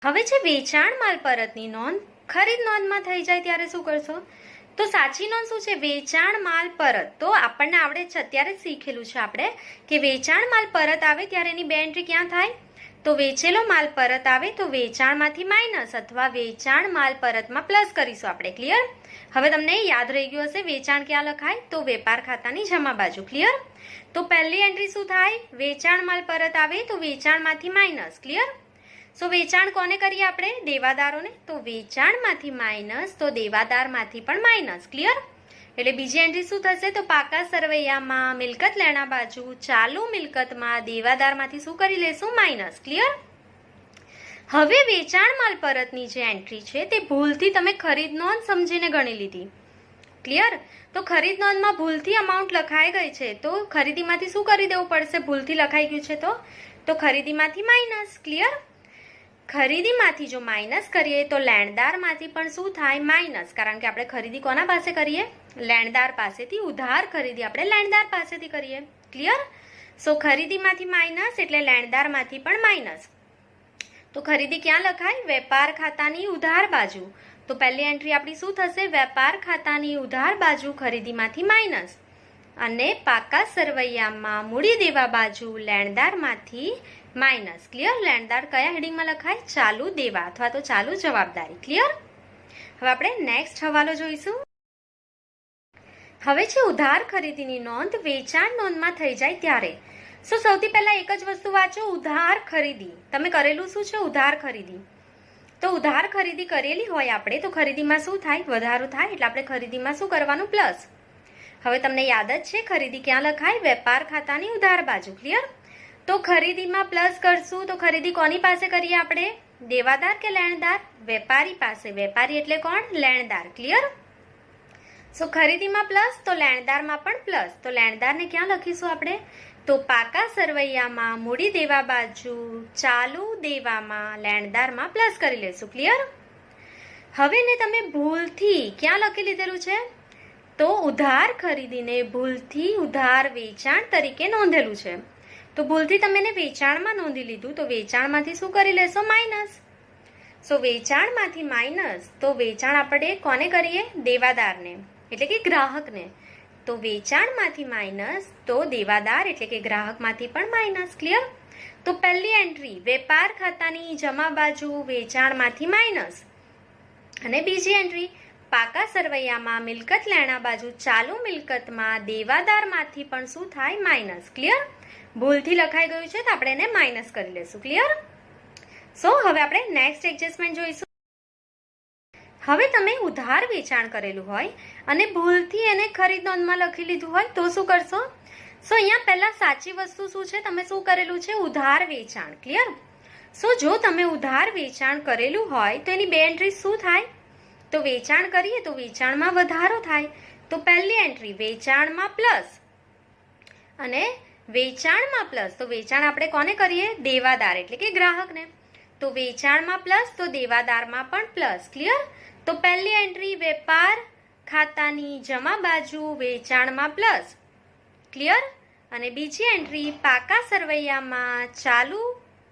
S1: હવે છે વેચાણ માલ પરતની નોંધ ખરીદ નોંધમાં થઈ જાય ત્યારે શું કરશો? તો સાચી નોંધ શું છે? વેચાણ માલ પરત. તો આપણને આવડે છે, અત્યારે જ શીખેલું છે આપણે કે વેચાણ માલ પરત આવે ત્યારે એની 2 એન્ટ્રી ક્યાં થાય? તો વેચેલો માલ પરત આવે તો વેચાણમાંથી માઇનસ અથવા વેચાણ માલ પરતમાં પ્લસ કરીશું આપણે. ક્લિયર? હવે તમને યાદ રહી ગયું હશે વેચાણ ક્યાં લખાય? તો વેપાર ખાતાની જમા બાજુ. ક્લિયર? તો પહેલી એન્ટ્રી શું થાય? વેચાણ માલ પરત આવે તો વેચાણમાંથી માઇનસ. ક્લિયર? સો વેચાણ કોને કરીએ આપણે? દેવાદારોને. તો વેચાણમાંથી માઇનસ તો દેવાદારમાંથી પણ માઇનસ. ક્લિયર? એટલે બીજી એન્ટ્રી શું થશે? તો પાકા સરવૈયામાં મિલકત લેણા બાજુ ચાલુ મિલકતમાં દેવાદારમાંથી શું કરી લેશું? માઇનસ. ક્લિયર? હવે વેચાણ માલ પરતની જે એન્ટ્રી છે તે ભૂલથી તમે ખરીદ નોંધ સમજીને ગણી લીધી. ક્લિયર? તો ખરીદ નોંધમાં ભૂલથી અમાઉન્ટ લખાઈ ગઈ છે તો ખરીદીમાંથી શું કરી દેવું પડશે? ભૂલથી લખાઈ ગયું છે તો ખરીદીમાંથી માઇનસ. ક્લિયર? ખરીદીમાંથી જો માઇનસ કરીએ તો લેણદારમાંથી પણ શું થાય? માઇનસ. કારણ કે આપણે ખરીદી કોના પાસે કરીએ? લેણદાર પાસેથી. ઉધાર ખરીદી આપણે લેણદાર પાસેથી કરીએ. ક્લિયર? સો ખરીદીમાંથી માઇનસ એટલે લેણદારમાંથી પણ માઇનસ. તો ખરીદી ક્યાં લખાય? વેપાર ખાતાની ઉધાર બાજુ. તો પહેલી એન્ટ્રી આપણી શું થશે? વેપાર ખાતાની ઉધાર બાજુ ખરીદીમાંથી માઇનસ અને પાકા સરવૈયામાં મૂડી દેવા બાજુ લેણદારમાંથી માઇનસ. ક્લિયર? લેણદાર કયા હેડિંગમાં લખાય? ચાલુ દેવા અથવા તો ચાલુ જવાબદારી. ક્લિયર? હવે આપણે નેક્સ્ટ હવાલો જોઈશું. હવે છે ઉધાર ખરીદીની નોંધ વેચાણ નોંધમાં થઈ જાય ત્યારે. સૌથી પહેલા એક જ વસ્તુ વાંચો, ઉધાર ખરીદી. તમે કરેલું શું છે? ઉધાર ખરીદી. તો ઉધાર ખરીદી કરેલી હોય આપણે તો ખરીદીમાં શું થાય? વધારો થાય. એટલે આપણે ખરીદીમાં શું કરવાનું? પ્લસ. હવે તમને યાદ જ છે ખરીદી ક્યાં લખાય? વેપાર ખાતાની ઉધાર બાજુ. ક્લિયર? તો ખરીદીમાં પ્લસ કરશું તો ખરીદી કોની પાસે કરીએ આપણે? દેવાદાર કે લેણદાર? વેપારી પાસે. વેપારી એટલે કોણ? લેણદાર. ક્લિયર? સો ખરીદીમાં પ્લસ તો લેણદારમાં પણ પ્લસ. તો લેણદારને ક્યાં લખીશું આપણે? તો પાકા સરવૈયામાં મૂડી દેવા બાજુ ચાલુ દેવામાં લેણદારમાં પ્લસ કરી લેશું. ક્લિયર? હવે ને તમે ભૂલથી ક્યાં લખી લીધેલું છે? તો ઉધાર ખરીદીને ભૂલથી ઉધાર વેચાણ તરીકે નોંધેલું છે. તો ભૂલથી તમે એને વેચાણમાં નોંધી લીધું તો વેચાણમાંથી શું કરી લેશો? માઇનસ. સો વેચાણમાંથી માઇનસ તો વેચાણ આપણે કોને કરીએ? દેવાદારને એટલે કે ગ્રાહકને. તો વેચાણમાંથી માઇનસ તો દેવાદાર એટલે કે ગ્રાહકમાંથી પણ માઇનસ. ક્લિયર? તો પહેલી એન્ટ્રી વેપાર ખાતાની જમા બાજુ વેચાણમાંથી માઇનસ અને બીજી એન્ટ્રી પાકા સરવૈયામાં મિલકત લેણા બાજુ ચાલુ મિલકતમાં દેવાદારમાંથી પણ શું થાય? માઇનસ. ક્લિયર? ભૂલથી લખાઈ ગયું છે તો આપણે એને માઇનસ કરી લેશું. ક્લિયર? સો હવે આપણે નેક્સ્ટ એડજસ્ટમેન્ટ જોઈશું. હવે તમે ઉધાર વેચાણ કરેલું હોય અને ભૂલથી એને ખરીદ નોંધમાં લખી લીધું હોય તો શું કરશો? સો અહીંયા પહેલા સાચી વસ્તુ શું છે? તમે શું કરેલું છે? ઉધાર વેચાણ. ક્લિયર? સો જો તમે ઉધાર વેચાણ કરેલું હોય તો એની બે એન્ટ્રી શું થાય? તો વેચાણ કરીએ તો વેચાણમાં વધારો થાય. તો પહેલી એન્ટ્રી વેચાણમાં પ્લસ અને વેચાણમાં પ્લસ. તો વેચાણ આપણે કોને કરીએ? દેવાદાર એટલે કે ગ્રાહકને. તો વેચાણમાં પ્લસ તો દેવાદારમાં પણ પ્લસ. ક્લિયર? તો પહેલી એન્ટ્રી વેપાર ખાતાની જમા બાજુ વેચાણમાં પ્લસ. ક્લિયર? અને બીજી એન્ટ્રી પાકા સરવૈયામાં ચાલુ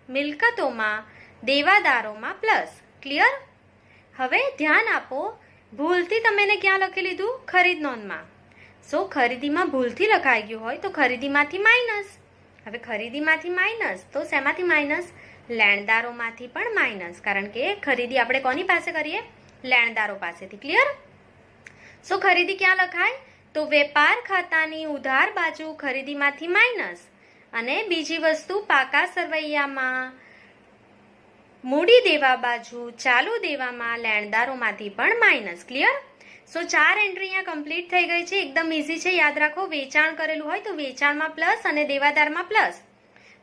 S1: મિલકતોમાં દેવાદારોમાં પ્લસ. ક્લિયર? હવે ધ્યાન આપો, ભૂલથી તમે એને ક્યાં લખી લીધું? ખરીદ નોંધમાં. સો ખરીદીમાં ભૂલથી લખાઈ ગયું હોય તો ખરીદીમાંથી માઇનસ. હવે ખરીદીમાંથી માઇનસ તો શેમાંથી માઇનસ? લેણદારોમાંથી પણ માઇનસ. કારણ કે ખરીદી આપણે કોની પાસે કરીએ? લેણદારો પાસેથી. ક્લિયર? સો ખરીદી ક્યાં લખાય? તો વેપાર ખાતાની ઉધાર બાજુ ખરીદીમાંથી માઇનસ અને બીજી વસ્તુ પાકા સરવૈયામાં મૂડી દેવા બાજુ ચાલુ દેવામાં લેણદારોમાંથી પણ માઇનસ. ક્લિયર? સો 4 એન્ટ્રી અહીંયા કમ્પ્લીટ થઈ ગઈ છે. એકદમ ઇઝી છે. યાદ રાખો, વેચાણ કરેલું હોય તો વેચાણમાં પ્લસ અને દેવાદારમાં પ્લસ.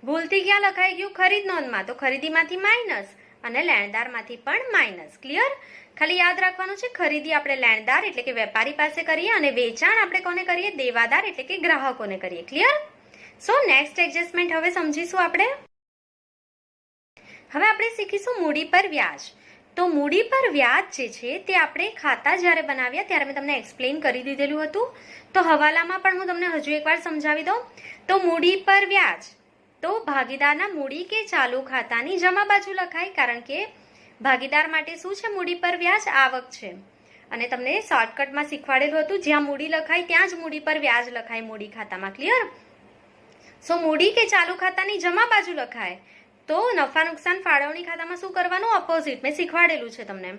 S1: ભૂલથી ક્યાં લખાઈ ગયું? ખરીદ નોંધમાં. તો ખરીદીમાંથી માઇનસ અને લેણદારમાંથી પણ માઇનસ. ક્લિયર? ખાલી યાદ રાખવાનું છે ખરીદી આપણે લેણદાર એટલે કે વેપારી પાસે કરીએ અને વેચાણ આપણે કોને કરીએ? દેવાદાર એટલે કે ગ્રાહકોને કરીએ. ક્લિયર? સો નેક્સ્ટ એડજસ્ટમેન્ટ હવે સમજીશું આપણે. હવે આપણે શીખીશું મૂડી પર વ્યાજ. તો મૂડી પર વ્યાજ જે છે તે આપણે ખાતા જ્યારે બનાવ્યા ત્યારે મેં તમને એક્સપ્લેન કરી દીધેલું હતું. તો હવાલામાં પણ હું તમને હજુ એકવાર સમજાવી દઉં. તો મૂડી પર વ્યાજ તો ભાગીદારના મૂડી કે ચાલુ ખાતાની જમા બાજુ લખાય. કારણ કે ભાગીદાર માટે શું છે? મૂડી પર વ્યાજ આવક છે. અને તમને શોર્ટકટમાં શીખવાડેલું હતું જ્યાં મૂડી લખાય ત્યાં જ મૂડી પર વ્યાજ લખાય મૂડી ખાતામાં. ક્લિયર? સો મૂડી કે ચાલુ ખાતાની જમા બાજુ લખાય તો નફા નુકસાન ફાળવણી ખાતામાં શું કરવાનું? ઓપોઝિટ. મેં શીખવાડેલું છે તમને.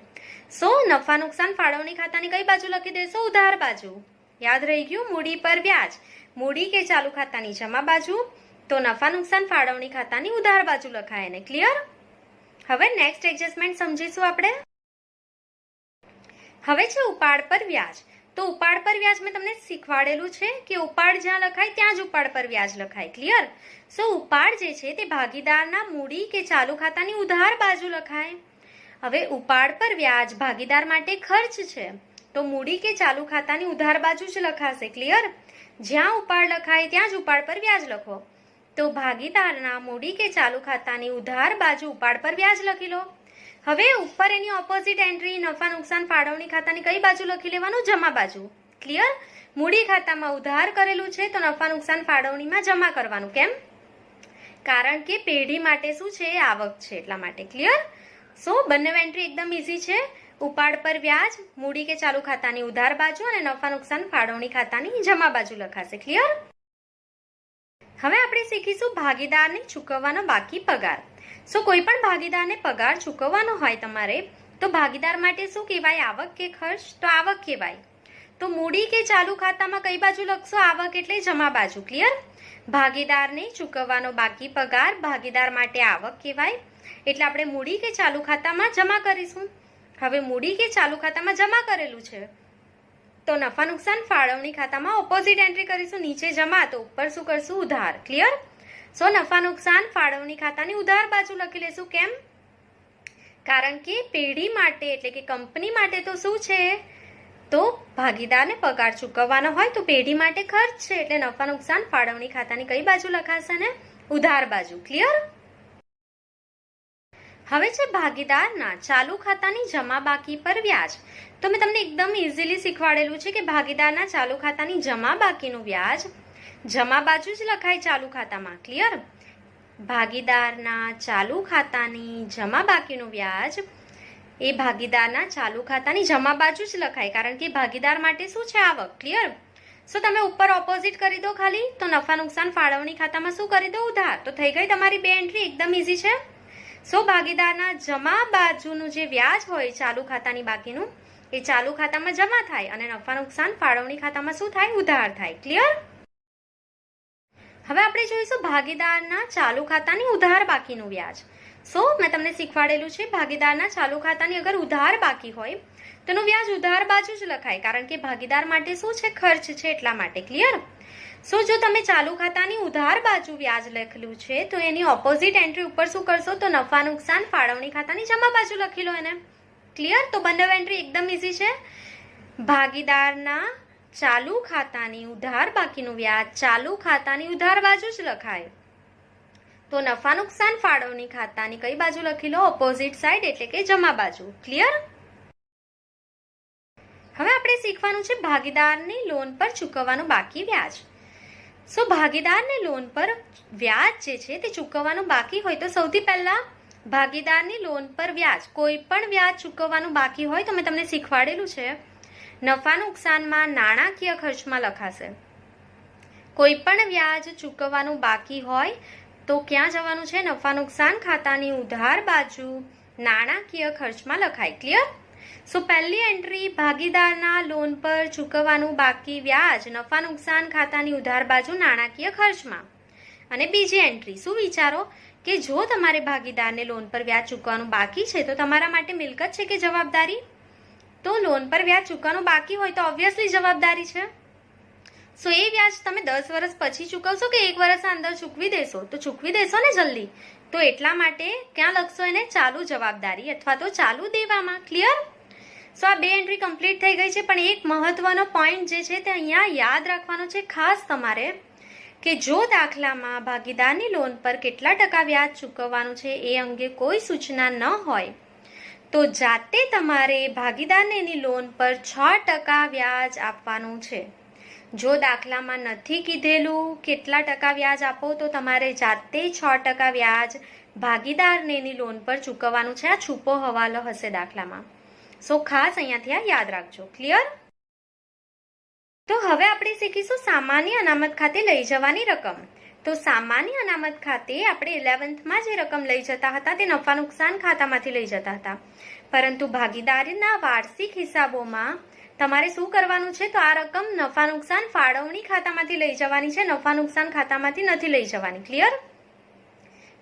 S1: સો નફા નુકસાન ફાળવણી ખાતાની કઈ બાજુ લખી દેશો? ઉધાર બાજુ. યાદ રહી ગયું? મૂડી પર વ્યાજ મૂડી કે ચાલુ ખાતાની જમા બાજુ તો નફા નુકસાન ફાળવણી ખાતાની ઉધાર બાજુ લખાય એને. ક્લિયર? હવે નેક્સ્ટ એડજસ્ટમેન્ટ સમજીશું આપણે. હવે છે ઉપાડ પર વ્યાજ. તો ઉપાડ પર વ્યાજ મેં તમને શીખવાડેલું છે કે ઉપાડ જ્યાં લખાય ત્યાં જ ઉપાડ પર વ્યાજ લખાય. ક્લિયર? સો ઉપાડ જે છે તે ભાગીદારના મૂડી કે ચાલુ ખાતાની ઉધાર બાજુ લખાય. હવે ઉપાડ પર વ્યાજ ભાગીદાર માટે ખર્ચ છે તો મૂડી કે ચાલુ ખાતાની ઉધાર બાજુ જ લખાશે. ક્લિયર? જ્યાં ઉપાડ લખાય ત્યાં જ ઉપાડ પર વ્યાજ લખો. તો ભાગીદારના મૂડી કે ચાલુ ખાતાની ઉધાર બાજુ ઉપાડ પર વ્યાજ લખી લો. હવે ઉપર એની ઓપોઝિટ એન્ટ્રી નફા નુકસાન ફાળવણી ખાતાની કઈ બાજુ લખી લેવાનું? જમા બાજુ. ક્લિયર? મૂડી ખાતામાં ઉધાર કરેલું છે તો નફા નુકસાન ફાળવણીમાં જમા કરવાનું. કેમ? કારણ કે પેઢી માટે શું છે? આવક છે, એટલા માટે. ક્લિયર? સો બંને એન્ટ્રી એકદમ ઇઝી છે. ઉપાડ પર વ્યાજ મૂડી કે ચાલુ ખાતાની ઉધાર બાજુ અને નફા નુકસાન ફાળવણી ખાતાની જમા બાજુ લખાશે. ક્લિયર? હવે આપણે શીખીશું ભાગીદારને ચૂકવવાનો બાકી પગાર. સો કોઈ પણ ભાગીદારને પગાર ચૂકવવાનો હોય તમારે તો ભાગીદાર માટે શું કહેવાય? આવક કે ખર્ચ? તો આવક કહેવાય. તો મૂડી કે ચાલુ ખાતામાં કઈ બાજુ લખશો? આવક એટલે જમા બાજુ. ક્લિયર? ભાગીદારને ચૂકવવાનો બાકી પગાર ભાગીદાર માટે આવક કહેવાય, એટલે આપણે મૂડી કે ચાલુ ખાતામાં જમા કરીશું. હવે મૂડી કે ચાલુ ખાતામાં જમા કરેલું છે તો નફા નુકસાન ફાળવણી ખાતામાં ઓપોઝિટ એન્ટ્રી કરીશું. નીચે જમા તો ઉપર શું કરશું? ઉધાર. ક્લિયર? સો નફા નુકસાન ફાળવણી ખાતાની ઉધાર બાજુ લખી લેશું. કેમ? કારણ કે પેઢી માટે એટલે કે કંપની માટે તો શું છે? તો ભાગીદારને પગાર ચૂકવવાનો હોય તો પેઢી માટે ખર્ચ છે, એટલે નફા નુકસાન ફાળવણી ખાતાની કઈ બાજુ લખાશે ને? ઉધાર બાજુ. ક્લિયર? હવે છે ભાગીદારના ચાલુ ખાતાની જમા બાકી પર વ્યાજ. તો મેં તમને એકદમ ઇઝીલી શીખવાડેલું છે કે ભાગીદારના ચાલુ ખાતાની જમા બાકીનું વ્યાજ જમા બાજુ જ લખાય ચાલુ ખાતામાં. ક્લિયર? ભાગીદારના ચાલુ ખાતાની જમા બાકીનું વ્યાજ એ ભાગીદારના ચાલુ ખાતાની જમા બાજુ જ લખાય, કારણ કે ભાગીદાર માટે શું છે? આવક. ક્લિયર? સો તમે ઉપર ઓપોઝિટ કરી દો ખાલી, તો નફા નુકસાન ફાળવણી ખાતામાં શું કરી દો? ઉધાર. તો થઈ ગઈ તમારી બે એન્ટ્રી. એકદમ ઇઝી છે. સો ભાગીદારના જમા બાજુનું જે વ્યાજ હોય ચાલુ ખાતાની બાકીનું એ ચાલુ ખાતામાં જમા થાય અને નફા નુકસાન ફાળવણી ખાતામાં શું થાય? ઉધાર થાય. ક્લિયર? હવે આપણે જોઈશું ભાગીદારના ચાલુ ખાતાની ઉધાર બાકીનું વ્યાજ. સો મેં તમને શીખવાડેલું છે ભાગીદારના ચાલુ ખાતાની અગર ઉધાર બાકી હોય તો એનું વ્યાજ ઉધાર બાજુ જ લખાય, કારણ કે ભાગીદાર માટે શું છે? ખર્ચ છે, એટલા માટે. ક્લિયર? સો જો તમે ચાલુ ખાતાની ઉધાર બાજુ વ્યાજ લખેલું છે તો એની ઓપોઝિટ એન્ટ્રી ઉપર શું કરશો? તો નફા નુકસાન ફાળવણી ખાતાની જમા બાજુ લખી લો એને. ક્લિયર? તો બંને એન્ટ્રી એકદમ ઇઝી છે. ભાગીદારના ચાલુ ખાતાની ઉધાર બાકીનું વ્યાજ ચાલુ ખાતાની ઉધાર બાજુ જ લખાય, તો નફા નુકસાન ફાળવણી ખાતાની કઈ બાજુ લખી લો? ઓપોઝિટ સાઈડ એટલે કે જમા બાજુ. ક્લિયર? હવે આપણે શીખવાનું છે ભાગીદારની લોન પર ચૂકવવાનું બાકી વ્યાજ. સો ભાગીદારને લોન પર વ્યાજ જે છે તે ચૂકવવાનું બાકી હોય તો સૌથી પહેલા ભાગીદારની લોન પર વ્યાજ કોઈ પણ વ્યાજ ચૂકવવાનું બાકી હોય તો મેં તમને શીખવાડેલું છે નફા નુકસાનમાં નાણાકીય ખર્ચમાં લખાશે. કોઈ પણ વ્યાજ ચૂકવવાનું બાકી હોય તો ક્યાં જવાનું છે? નફા નુકસાન ખાતાની ઉધાર બાજુ નાણાકીય ખર્ચમાં લખાય. ક્લિયર? સો પહેલી એન્ટ્રી ભાગીદારના લોન પર ચૂકવવાનું બાકી વ્યાજ નફા નુકસાન ખાતાની ઉધાર બાજુ નાણાકીય ખર્ચમાં. અને બીજી એન્ટ્રી શું વિચારો કે જો તમારે ભાગીદારને લોન પર વ્યાજ ચૂકવવાનું બાકી છે તો તમારા માટે મિલકત છે કે જવાબદારી? તો લોન પર વ્યાજ ચૂકવવાનું બાકી હોય તો ઓબ્વિયસલી જવાબદારી છે. સો એ વ્યાજ તમે 10 વર્ષ પછી ચૂકવશો કે 1 વર્ષના અંદર ચૂકવી દેશો? તો ચૂકવી દેશો ને જલ્દી, તો એટલા માટે ક્યાં લખશો એને? ચાલુ જવાબદારી અથવા તો ચાલુ દેવામાં. ક્લિયર? સો આ બે એન્ટ્રી કમ્પ્લીટ થઈ ગઈ છે, પણ એક મહત્વનો પોઈન્ટ જે છે તે અહીંયા યાદ રાખવાનો છે ખાસ તમારે કે જો દાખલામાં ભાગીદારની લોન પર કેટલા ટકા વ્યાજ ચૂકવવાનું છે એ અંગે કોઈ સૂચના ન હોય તો જાતે તમારે ભાગીદારને એની લોન પર 6% વ્યાજ આપવાનું છે. જો દાખલામાં નથી કીધેલું કેટલા ટકા વ્યાજ આપો તો તમારે જાતે 6% વ્યાજ ભાગીદારને એની લોન પર ચૂકવવાનું છે. આ છૂપો હવાલો હશે દાખલામાં. સો ખાસ અહીંયાથી આ યાદ રાખજો. ક્લિયર? તો હવે આપણે શીખીશું સામાન્ય અનામત ખાતે લઈ જવાની રકમ. તો સામાન્ય અનામત ખાતે આપણે 11thમાં જે રકમ લઈ જતા હતા તે નફા નુકસાન ખાતામાંથી લઈ જતા હતા, પરંતુ ભાગીદારીના વાર્ષિક હિસાબોમાં તમારે શું કરવાનું છે? તો આ રકમ નફા નુકસાન ફાળવણી ખાતામાંથી લઈ જવાની છે, નફા નુકસાન ખાતામાંથી નથી લઈ જવાની. ક્લિયર?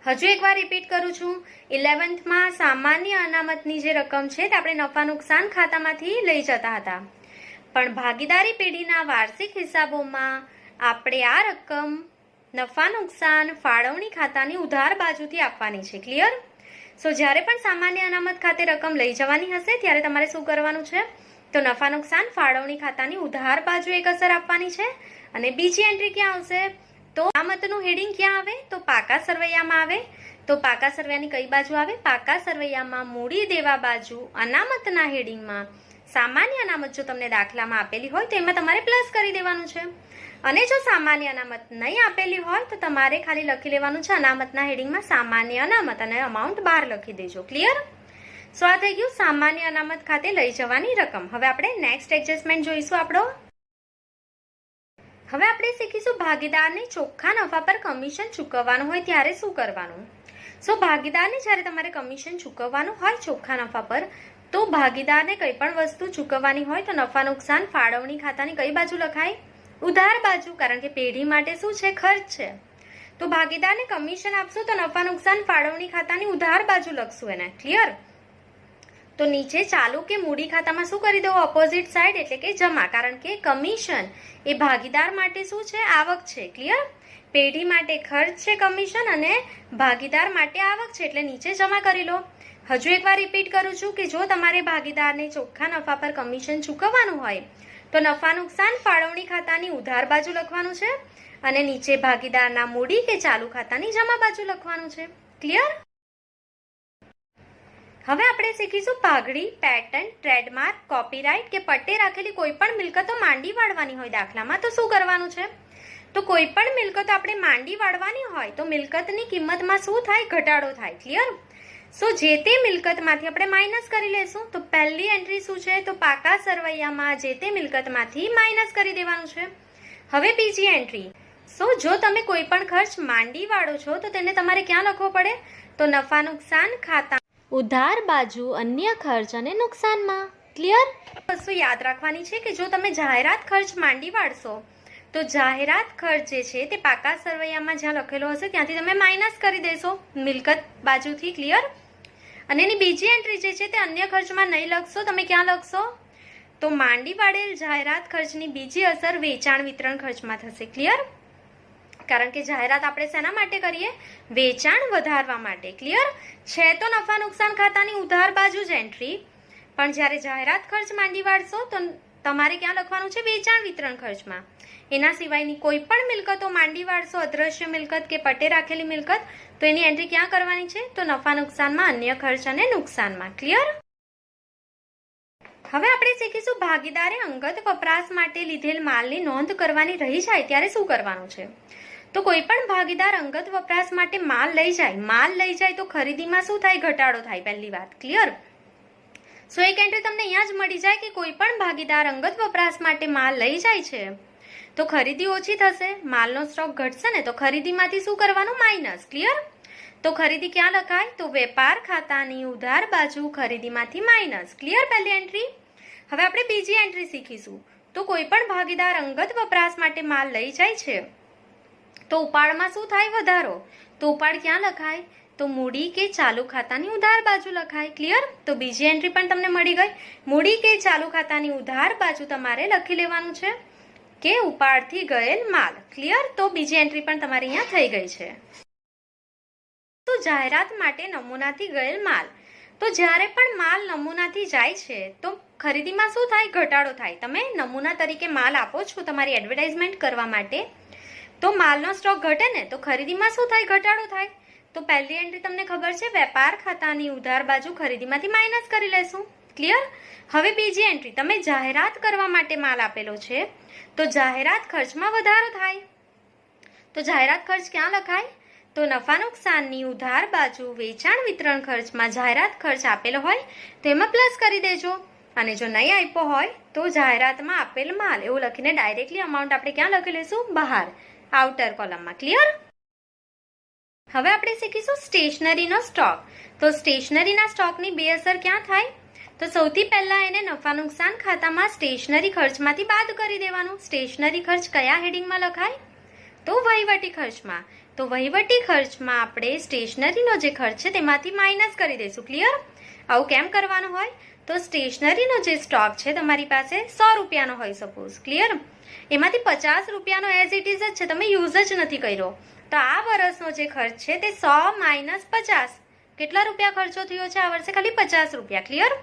S1: હજુ એકવાર રિપીટ કરું છું, 11thમાં સામાન્ય અનામતની જે રકમ છે તે આપણે નફા નુકસાન ખાતામાંથી લઈ જતા હતા, પણ ભાગીદારી પેઢીના વાર્ષિક હિસાબોમાં આપણે આ રકમ નફા નુકસાન ફાળવણી ખાતાની ઉધાર બાજુથી આપવાની છે. ક્લિયર? સો જ્યારે પણ સામાન્ય અનામત ખાતે રકમ લઈ જવાની હશે ત્યારે તમારે શું કરવાનું છે? તો નફા નુકસાન ફાળવણી ખાતાની ઉધાર બાજુ એક અસર આપવાની છે. અને બીજી એન્ટ્રી ક્યાં આવશે? તો અનામતનું હેડિંગ ક્યાં આવે? તો પાકા સરવૈયામાં આવે. તો પાકા સરવૈયાની કઈ બાજુ આવે? પાકા સરવૈયામાં મૂડી દેવા બાજુ અનામતના હેડિંગમાં સામાન્ય અનામત જો તમને દાખલામાં આપેલી હોય તો એમાં તમારે પ્લસ કરી દેવાનું છે, અને જો સામાન્ય અનામત નહીં આપેલી હોય તો તમારે ખાલી લખી લેવાનું છે અનામતના હેડિંગમાં સામાન્ય અનામત અને અમાઉન્ટ બહાર લખી દેજો. ક્લિયર? સો આ થઈ ગયું સામાન્ય અનામત ખાતે લઈ જવાની રકમ. હવે આપણે નેક્સ્ટ એડજસ્ટમેન્ટ જોઈશું આપણો. હવે આપણે શીખીશું ભાગીદારને ચોખ્ખા નફા પર કમિશન ચૂકવવાનું હોય ત્યારે શું કરવાનું. સો ભાગીદારને જ્યારે તમારે કમિશન ચૂકવવાનું હોય ચોખ્ખા નફા પર, તો ભાગીદારને કંઈ પણ વસ્તુ ચૂકવવાની હોય તો નફા નુકસાન ફાળવણી ખાતાની કઈ બાજુ લખાય? ઉધાર બાજુ, કારણ કે પેઢી માટે શું છે? ખર્ચ છે. તો ભાગીદારને કમિશન આપશું તો નફા નુકસાન ફાળવણી ખાતાની ઉધાર બાજુ લખશું એને. ક્લિયર? તો નીચે ચાલુ કે મૂડી ખાતામાં શું કરી દો? ઓપોઝિટ સાઈડ, એટલે કે જમા, કારણ કે કમિશન એ ભાગીદાર માટે શું છે? આવક છે. ક્લિયર? પેઢી માટે ખર્ચ છે કમિશન, અને ભાગીદાર માટે આવક છે, એટલે નીચે જમા કરી લો. હજુ એકવાર રિપીટ કરું છું કે જો તમારે ભાગીદારને ચોખ્ખા નફા પર કમિશન ચૂકવવાનું હોય તો નફા નુકસાન ફાળવણી ખાતાની ઉધાર બાજુ લખવાનું છે, અને નીચે ભાગીદારના મૂડી કે ચાલુ ખાતાની જમા બાજુ લખવાનું છે. ક્લિયર? હવે આપણે શીખીશું પાઘડી, પેટન્ટ, ટ્રેડમાર્ક, કોપીરાઇટ કે પટ્ટે રાખેલી કોઈ પણ મિલકતો માંડી વાળવાની હોય દાખલામાં તો શું કરવાનું છે? તો કોઈ પણ મિલકતો આપણે માંડી વાળવાની હોય તો મિલકતની કિંમતમાં શું થાય? ઘટાડો થાય. ક્લિયર? સો જે તે મિલકતમાંથી આપણે માઇનસ કરી લેશું. તો પહેલી એન્ટ્રી શું છે? તો પાકા સરવૈયામાં જે તે મિલકતમાંથી માઇનસ કરી દેવાનું છે. હવે બીજી એન્ટ્રી. સો જો તમે કોઈ પણ ખર્ચ માંડી વાળો છો તો તેને તમારે ક્યાં લખવો પડે? તો નફા નુકસાન ખાતા ઉધાર બાજુ અન્ય ખર્ચ અને નુકસાનમાં. ક્લિયર? વસ્તુ યાદ રાખવાની છે કે જો તમે જાહેરાત ખર્ચ માંડી વાળશો તો જાહેરાત ખર્ચ જે છે તે પાકા સરવૈયામાં જ્યાં લખેલો હશે ત્યાંથી તમે માઇનસ કરી દેશો મિલકત બાજુથી. ક્લિયર? અને એની બીજી એન્ટ્રી જે છે તે અન્ય ખર્ચમાં નહીં લખશો. તમે ક્યાં લખશો? તો માંડી વાળેલ જાહેરાત ખર્ચની બીજી અસર વેચાણ વિતરણ ખર્ચમાં થશે. ક્લિયર? કારણ કે જાહેરાત આપણે શેના માટે કરીએ? વેચાણ વધારવા માટે. ક્લિયર? છે તો નફા નુકસાન ખાતાની ઉધાર બાજુ જ એન્ટ્રી, પણ જ્યારે જાહેરાત ખર્ચ માંડી વાળશો તો તમારે ક્યાં લખવાનું છે? વેચાણ વિતરણ ખર્ચમાં. એના સિવાયની કોઈ પણ મિલકતો માંડી વાળશો, અદ્રશ્ય મિલકત કે પટ્ટે રાખેલી મિલકત, તો એની એન્ટ્રી ક્યાં કરવાની છે? તો નફા નુકસાનમાં અન્ય ખર્ચ અને નુકસાનમાં. ક્લિયર? હવે આપણે શીખીશું ભાગીદારે અંગત વપરાશ માટે લીધેલ માલની નોંધ કરવાની રહી જાય ત્યારે શું કરવાનું છે. તો કોઈ પણ ભાગીદાર અંગત વપરાશ માટે માલ લઈ જાય તો ખરીદીમાં શું થાય? ઘટાડો થાય. પહેલી વાત. ક્લિયર? સો એક એન્ટ્રી તમને અહીંયા જ મળી જાય કે કોઈ પણ ભાગીદાર અંગત વપરાશ માટે માલ લઈ જાય છે તો ખરીદી ઓછી થશે, માલનો સ્ટોક ઘટશે ને, તો ખરીદીમાંથી શું કરવાનું? માઇનસ. ક્લિયર? તો ખરીદી ક્યાં લખાય? તો વેપાર ખાતાની ઉધાર બાજુ ખરીદીમાંથી માઇનસ. ક્લિયર? પહેલી એન્ટ્રી. હવે આપણે બીજી એન્ટ્રી શીખીશું. તો કોઈ પણ ભાગીદાર અંગત વપરાશ માટે માલ લઈ જાય છે તો ઉપાડમાં શું થાય? વધારો. તો ઉપાડ ક્યાં લખાય? તો મૂડી કે ચાલુ ખાતાની ઉધાર બાજુ લખાય. ક્લિયર? તો બીજી એન્ટ્રી પણ તમને મળી ગઈ. મૂડી કે ચાલુ ખાતાની ઉધાર બાજુ તમારે લખી લેવાનું છે કે ઉપાડથી ગયેલ માલ. ક્લિયર? તો બીજી એન્ટ્રી પણ તમારી અહીંયા થઈ ગઈ છે. તો જાહેરાત માટે નમૂનાથી ગયેલ માલ. તો જ્યારે પણ માલ નમૂનાથી જાય છે તો ખરીદીમાં શું થાય? ઘટાડો થાય. તમે નમૂના તરીકે માલ આપો છો તમારી એડવર્ટાઇઝમેન્ટ કરવા માટે, તો માલનો સ્ટોક ઘટે ને, તો ખરીદીમાં શું થાય? ઘટાડો થાય. તો પહેલી એન્ટ્રી તમને ખબર છે, વેપાર ખાતાની ઉધાર બાજુ ખરીદીમાંથી માઇનસ કરી લેશું. ક્લિયર? હવે બીજી એન્ટ્રી, તમે જાહેરાત કરવા માટે માલ આપેલો છે તો જાહેરાત ખર્ચમાં વધારો થાય. તો જાહેરાત ખર્ચ ક્યાં લખાય? તો નફા નુકસાનની ઉધાર બાજુ વેચાણ વિતરણ ખર્ચમાં જાહેરાત ખર્ચ આપેલો હોય તો એમાં પ્લસ કરી દેજો, અને જો નહીં આપ્યો હોય તો જાહેરાતમાં આપેલ માલ એવું લખીને ડાયરેક્ટલી અમાઉન્ટ આપણે ક્યાં લખી લઈશું? બહાર, આઉટર કોલમમાં. ક્લિયર? હવે આપણે શીખીશું સ્ટેશનરીનો સ્ટોક. તો સ્ટેશનરીના સ્ટોકની બે અસર ક્યાં થાય? તો સૌથી પહેલા એને નફા નુકસાન ખાતામાં સ્ટેશનરી ખર્ચમાંથી બાદ કરી દેવાનું. સ્ટેશનરી ખર્ચ કયા હેડિંગમાં લખાય? તો વહીવટી ખર્ચમાં. તો વહીવટી ખર્ચમાં આપણે સ્ટેશનરીનો જે ખર્ચ છે તેમાંથી માઇનસ કરી દઈશું. ક્લિયર? આવું કેમ કરવાનું હોય? તો સ્ટેશનરીનો જે સ્ટોક છે તમારી પાસે 100 રૂપિયાનો હોય સપોઝ. ક્લિયર? એમાંથી 50 રૂપિયાનો એઝ ઇટ ઇઝ જ છે, તમે યુઝ જ નથી કર્યો. તો આ વર્ષનો જે ખર્ચ છે તે 100 માઇનસ 50. કેટલા રૂપિયા ખર્ચો થયો છે આ વર્ષે? ખાલી 50 રૂપિયા. ક્લિયર?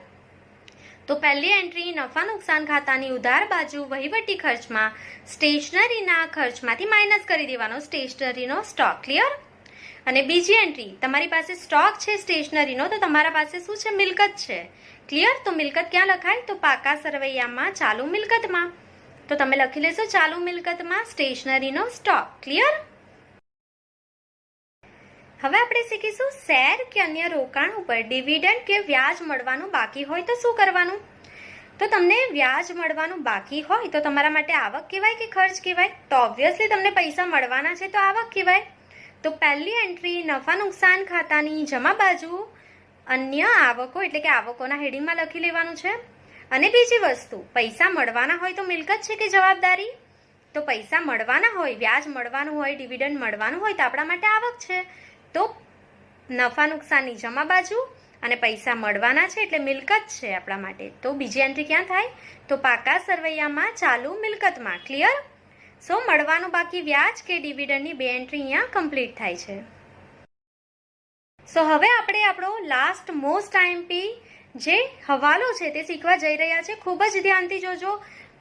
S1: તો પહેલી એન્ટ્રી નફા નુકસાન ખાતાની ઉધાર બાજુ વહીવટી ખર્ચમાં સ્ટેશનરીના ખર્ચમાંથી માઇનસ કરી દેવાનો સ્ટેશનરીનો સ્ટોક. ક્લિયર? અને બીજી એન્ટ્રી, તમારી પાસે સ્ટોક છે સ્ટેશનરીનો, તો તમારા પાસે શું છે? મિલકત છે. ક્લિયર? તો મિલકત ક્યાં લખાય? તો પાકા સરવૈયામાં ચાલુ મિલકતમાં. તો તમે લખી લેશો ચાલુ મિલકતમાં સ્ટેશનરીનો સ્ટોક. ક્લિયર? હવે આપણે શીખીશું શેર કે અન્ય રોકાણ ઉપર ડિવિડન્ડ કે વ્યાજ મળવાનું બાકી હોય તો શું કરવાનું. તો તમને વ્યાજ મળવાનું બાકી હોય તો તમારા માટે આવક કહેવાય કે ખર્ચ કહેવાય? તો ઓબ્વિયસલી તમને પૈસા મળવાના છે તો આવક કહેવાય. તો પહેલી એન્ટ્રી નફા નુકસાન ખાતાની જમા બાજુ અન્ય આવકો એટલે કે આવકોના હેડિંગમાં લખી લેવાનું છે. અને બીજી વસ્તુ, પૈસા મળવાના હોય તો મિલકત છે કે જવાબદારી? તો પૈસા મળવાના હોય, વ્યાજ મળવાનું હોય, ડિવિડન્ડ મળવાનું હોય તો આપણા માટે આવક છે. તો નફા નુકસાનની જમા બાજુ અને પૈસા મળવાના છે એટલે મિલકત છે આપણા માટે. તો બીજી એન્ટ્રી ક્યાં થાય? તો પાકા સરવૈયામાં ચાલુ મિલકતમાં. ક્લિયર? સો મળવાનું બાકી વ્યાજ કે ડિવિડન્ડની બે એન્ટ્રી અહીંયા કમ્પ્લીટ થાય છે. સો હવે આપણે આપણો લાસ્ટ મોસ્ટ આઈએમપી જે હવાલો છે તે શીખવા જઈ રહ્યા છે. ખૂબ જ ધ્યાનથી જોજો.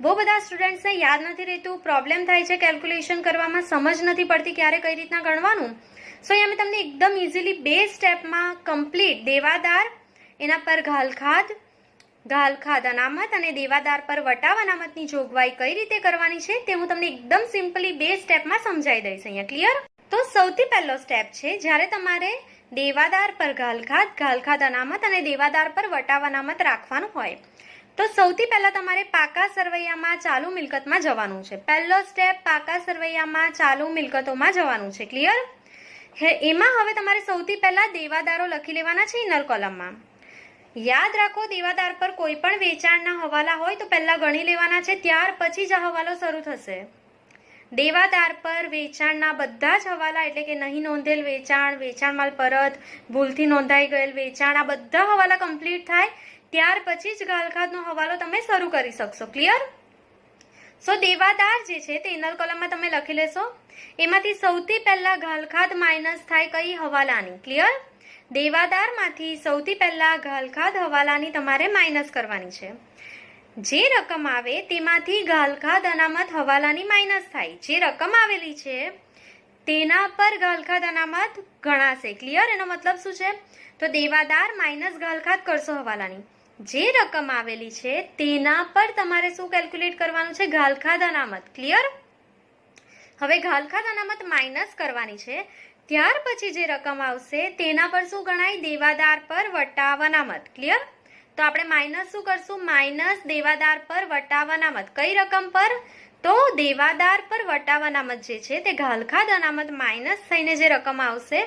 S1: બહુ બધા સ્ટુડન્ટ્સને યાદ નથી રહેતું, પ્રોબ્લેમ થાય છે કેલ્ક્યુલેશન કરવામાં, સમજ નથી પડતી ક્યારે કઈ રીતના ગણવાનું. સો અહીંયા મેં તમને એકદમ ઇઝીલી 2 સ્ટેપમાં કમ્પ્લીટ દેવાદાર, એના પર ઘાલખાદ અનામત અને દેવાદાર પર વટાવ અનામતની જોગવાઈ કઈ રીતે કરવાની છે તે હું તમને એકદમ સિમ્પલી 2 સ્ટેપમાં સમજાવી દઈશ અહીંયા. ક્લિયર? તો સૌથી પહેલો સ્ટેપ છે જ્યારે તમારે દેવાદાર પર ઘાલખાદ અનામત અને દેવાદાર પર વટાવ અનામત રાખવાનું હોય તો સૌથી પહેલા તમારે પાકા સરવૈયામાં ચાલુ મિલકતમાં જવાનું છે. પહેલો સ્ટેપ પાકા સરવૈયામાં ચાલુ મિલકતોમાં જવાનું છે. ક્લિયર? એમાં હવે તમારે સૌથી પહેલા દેવાદારો લખી લેવાના છે ઇનર કોલમમાં. યાદ રાખો, દેવાદાર પર કોઈ પણ વેચાણના હવાલા હોય તો પહેલા ગણી લેવાના છે, ત્યાર પછી જ આ હવાલો શરૂ થશે. દેવાદાર પર વેચાણના બધા જ હવાલા એટલે કે નહીં નોંધેલ વેચાણ, વેચાણ માલ પરત, ભૂલથી નોંધાઈ ગયેલ વેચાણ, આ બધા હવાલા કમ્પ્લીટ થાય ત્યાર પછી જ ઘાલખાદનો હવાલો તમે શરૂ કરી શકશો. ક્લિયર? સો દેવાદાર જે છે તે ઇનર કોલમમાં તમે લખી લેશો. એમાંથી સૌથી પહેલા ઘાલખાદ માઇનસ થાય કઈ? હવાલાની. ક્લિયર? દેવાદારમાંથી સૌથી પહેલા ઘાલખાદ હવાલાની તમારે માઇનસ કરવાની છે. જે રકમ આવે તેમાંથી ઘાલખાદ અનામત હવાલાની માઇનસ થાય. જે રકમ આવેલી છે તેના પર ઘાલખાદ અનામત ગણાશે. ક્લિયર? એનો મતલબ શું છે? તો દેવાદાર માઇનસ ઘાલખાદ કરશો હવાલાની. જે રકમ આવેલી છે તેના પર તમારે શું કેલ્ક્યુલેટ કરવાનું છે? ઘાલખાદ અનામત. ક્લિયર? હવે ઘાલખાદ અનામત માઇનસ કરવાની છે, ત્યાર પછી જે રકમ આવશે તેના પર શું ગણાય? દેવાદાર પર વટાવ અનામત. ક્લિયર? તો આપણે માઇનસ શું કરશું? માઇનસ દેવાદાર પર વટાવ અનામત. કઈ રકમ પર? તો દેવાદાર પર વટાવ અનામત જે છે તે ઘાલખાદ અનામત માઇનસ થઈને જે રકમ આવશે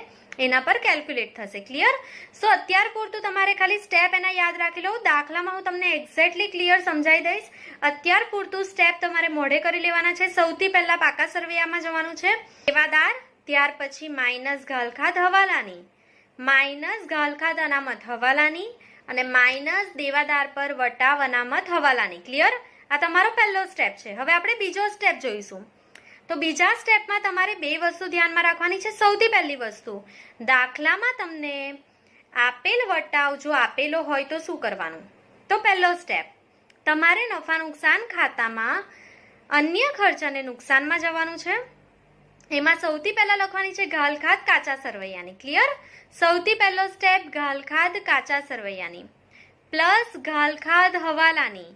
S1: એના પર કેલ્ક્યુલેટ થશે. ક્લિયર? સો અત્યાર પૂરતું તમારે ખાલી સ્ટેપ એના યાદ રાખી લો. દાખલામાં હું તમને એક્ઝેક્ટલી ક્લિયર સમજાવી દઈશ. અત્યાર પૂરતું સ્ટેપ તમારે મોઢે કરી લેવાના છે. સૌથી પહેલા પાકા સરવૈયામાં જવાનું છે, દેવાદાર, ત્યાર પછી માઇનસ ઘાલખાદ હવાલાની, માઇનસ ઘાલખાદ અનામત હવાલાની અને માઇનસ દેવાદાર પર વટાવ અનામત હવાલાની. ક્લિયર? આ તમારો પહેલો સ્ટેપ છે. હવે આપણે બીજો સ્ટેપ જોઈશું. તો બીજા સ્ટેપમાં તમારે 2 વસ્તુ ધ્યાનમાં રાખવાની છે. સૌથી પહેલી વસ્તુ, દાખલામાં તમને આપેલ વટાવ જો આપેલો હોય તો શું કરવાનું? તો પહેલો સ્ટેપ, તમારે નફા નુકસાન ખાતામાં અન્ય ખર્ચ અને નુકસાનમાં જવાનું છે. એમાં સૌથી પહેલા લખવાની છે ઘાલખાદ કાચા સરવૈયાની. ક્લિયર? સૌથી પહેલો સ્ટેપ ઘાલખાદ કાચા સરવૈયાની પ્લસ ઘાલખાદ હવાલાની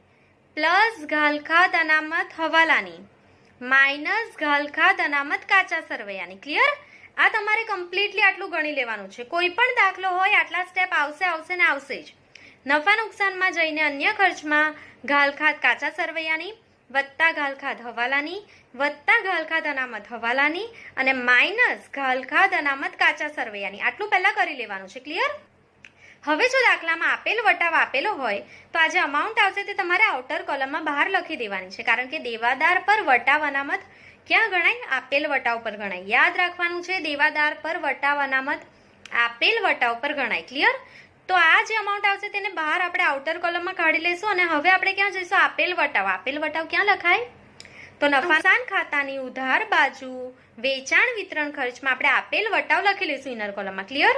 S1: પ્લસ ઘાલખાદ અનામત હવાલાની માઇનસ ઘાલખાદ અનામત કાચા સરવૈયાની. ક્લિયર? આ તમારે કમ્પ્લીટલી આટલું ગણી લેવાનું છે. કોઈ પણ દાખલો હોય આટલા સ્ટેપ આવશે ને આવશે જ. નફા નુકસાનમાં જઈને અન્ય ખર્ચમાં ઘાલખાદ કાચા સરવૈયાની વત્તા ઘાલખાદ હવાલાની વત્તા ઘાલખાદ અનામત હવાલાની અને માઇનસ ઘાલખાદ અનામત કાચા સરવૈયાની. આટલું પહેલા કરી લેવાનું છે. ક્લિયર? હવે જો દાખલામાં આપેલ વટાવ આપેલો હોય તો આ જે અમાઉન્ટ આવશે તે તમારે આઉટર કોલમમાં બહાર લખી દેવાની છે, કારણ કે દેવાદાર પર વટાવ અનામત ક્યાં ગણાય? આપેલ વટાવ પર ગણાય. યાદ રાખવાનું છે, દેવાદાર પર વટાવ અનામત આપેલ વટાવ પર ગણાય. ક્લિયર? તો આ જે અમાઉન્ટ આવશે તેને બહાર આપણે આઉટર કોલમમાં કાઢી લઈશું અને હવે આપણે ક્યાં જઈશું? આપેલ વટાવ. આપેલ વટાવ ક્યાં લખાય? તો નફા નુકસાન ખાતાની ઉધાર બાજુ વેચાણ વિતરણ ખર્ચમાં આપણે આપેલ વટાવ લખી લઈશું ઇનર કોલમમાં. ક્લિયર?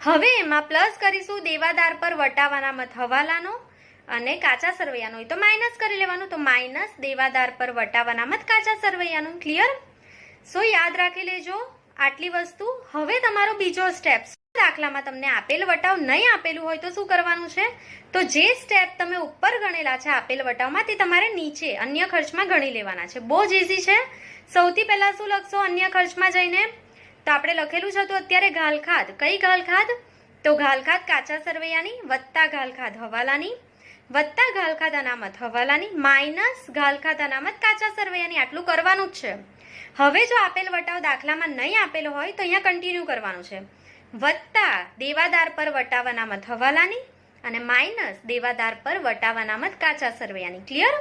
S1: હવે એમાં પ્લસ કરીશું દેવાદાર પર વટાવ અનામત હવાલાનો અને કાચા સરવૈયાનો હોય તો માઇનસ કરી લેવાનું. તો માઇનસ દેવાદાર પર વટાવ અનામત કાચા સરવૈયાનું. ક્લિયર? સો યાદ રાખી લેજો, આટલી વસ્તુ. હવે તમારો બીજો સ્ટેપ, દાખલામાં તમને આપેલ વટાવ નહીં આપેલું હોય તો શું કરવાનું છે? તો જે સ્ટેપ તમે ઉપર ગણેલા છે આપેલ વટાવમાં તે તમારે નીચે અન્ય ખર્ચમાં ગણી લેવાના છે. બહુ જ ઇઝી છે. સૌથી પહેલા શું લખશો અન્ય ખર્ચમાં જઈને? તો આપણે લખેલું છે હતું અત્યારે ઘાલખાદ. કઈ ઘાલખાદ? તો ઘાલખાદ કાચા સરવૈયાની વત્તા ઘાલખાદ હવાલાની વત્તા ઘાલખાદ અનામત હવાલાની માઇનસ ઘાલખાદ અનામત કાચા સરવૈયાની. આટલું કરવાનું જ છે. હવે જો આપેલ વટાવ દાખલામાં નહીં આપેલો હોય તો અહીંયા કન્ટિન્યુ કરવાનું છે. વત્તા દેવાદાર પર વટાવ અનામત હવાલાની અને માઇનસ દેવાદાર પર વટાવ અનામત કાચા સરવૈયાની. ક્લિયર?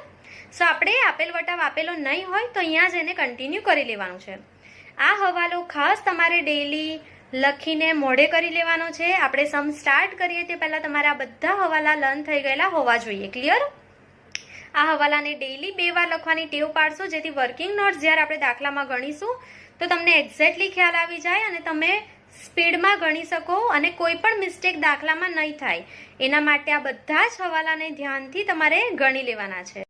S1: સો આપણે આપેલ વટાવ આપેલો નહીં હોય તો અહીંયા જઈને કન્ટિન્યુ કરી લેવાનું છે. આ હવાલો ખાસ તમારે ડેઈલી લખીને મોઢે કરી લેવાનો છે. આપણે સમ સ્ટાર્ટ કરીએ તે પહેલા તમારે આ બધા હવાલા લર્ન થઈ ગયેલા હોવા જોઈએ. ક્લિયર? આ હવાલાને ડેઈલી 2 વાર લખવાની ટેવ પાડશો, જેથી વર્કિંગ નોટ્સ જ્યારે આપણે દાખલામાં ગણીશું તો તમને એક્ઝેક્ટલી ખ્યાલ આવી જાય અને તમે સ્પીડમાં ગણી શકો અને કોઈ પણ મિસ્ટેક દાખલામાં નહીં થાય. એના માટે આ બધા જ હવાલાને ધ્યાનથી તમારે ગણી લેવાના છે.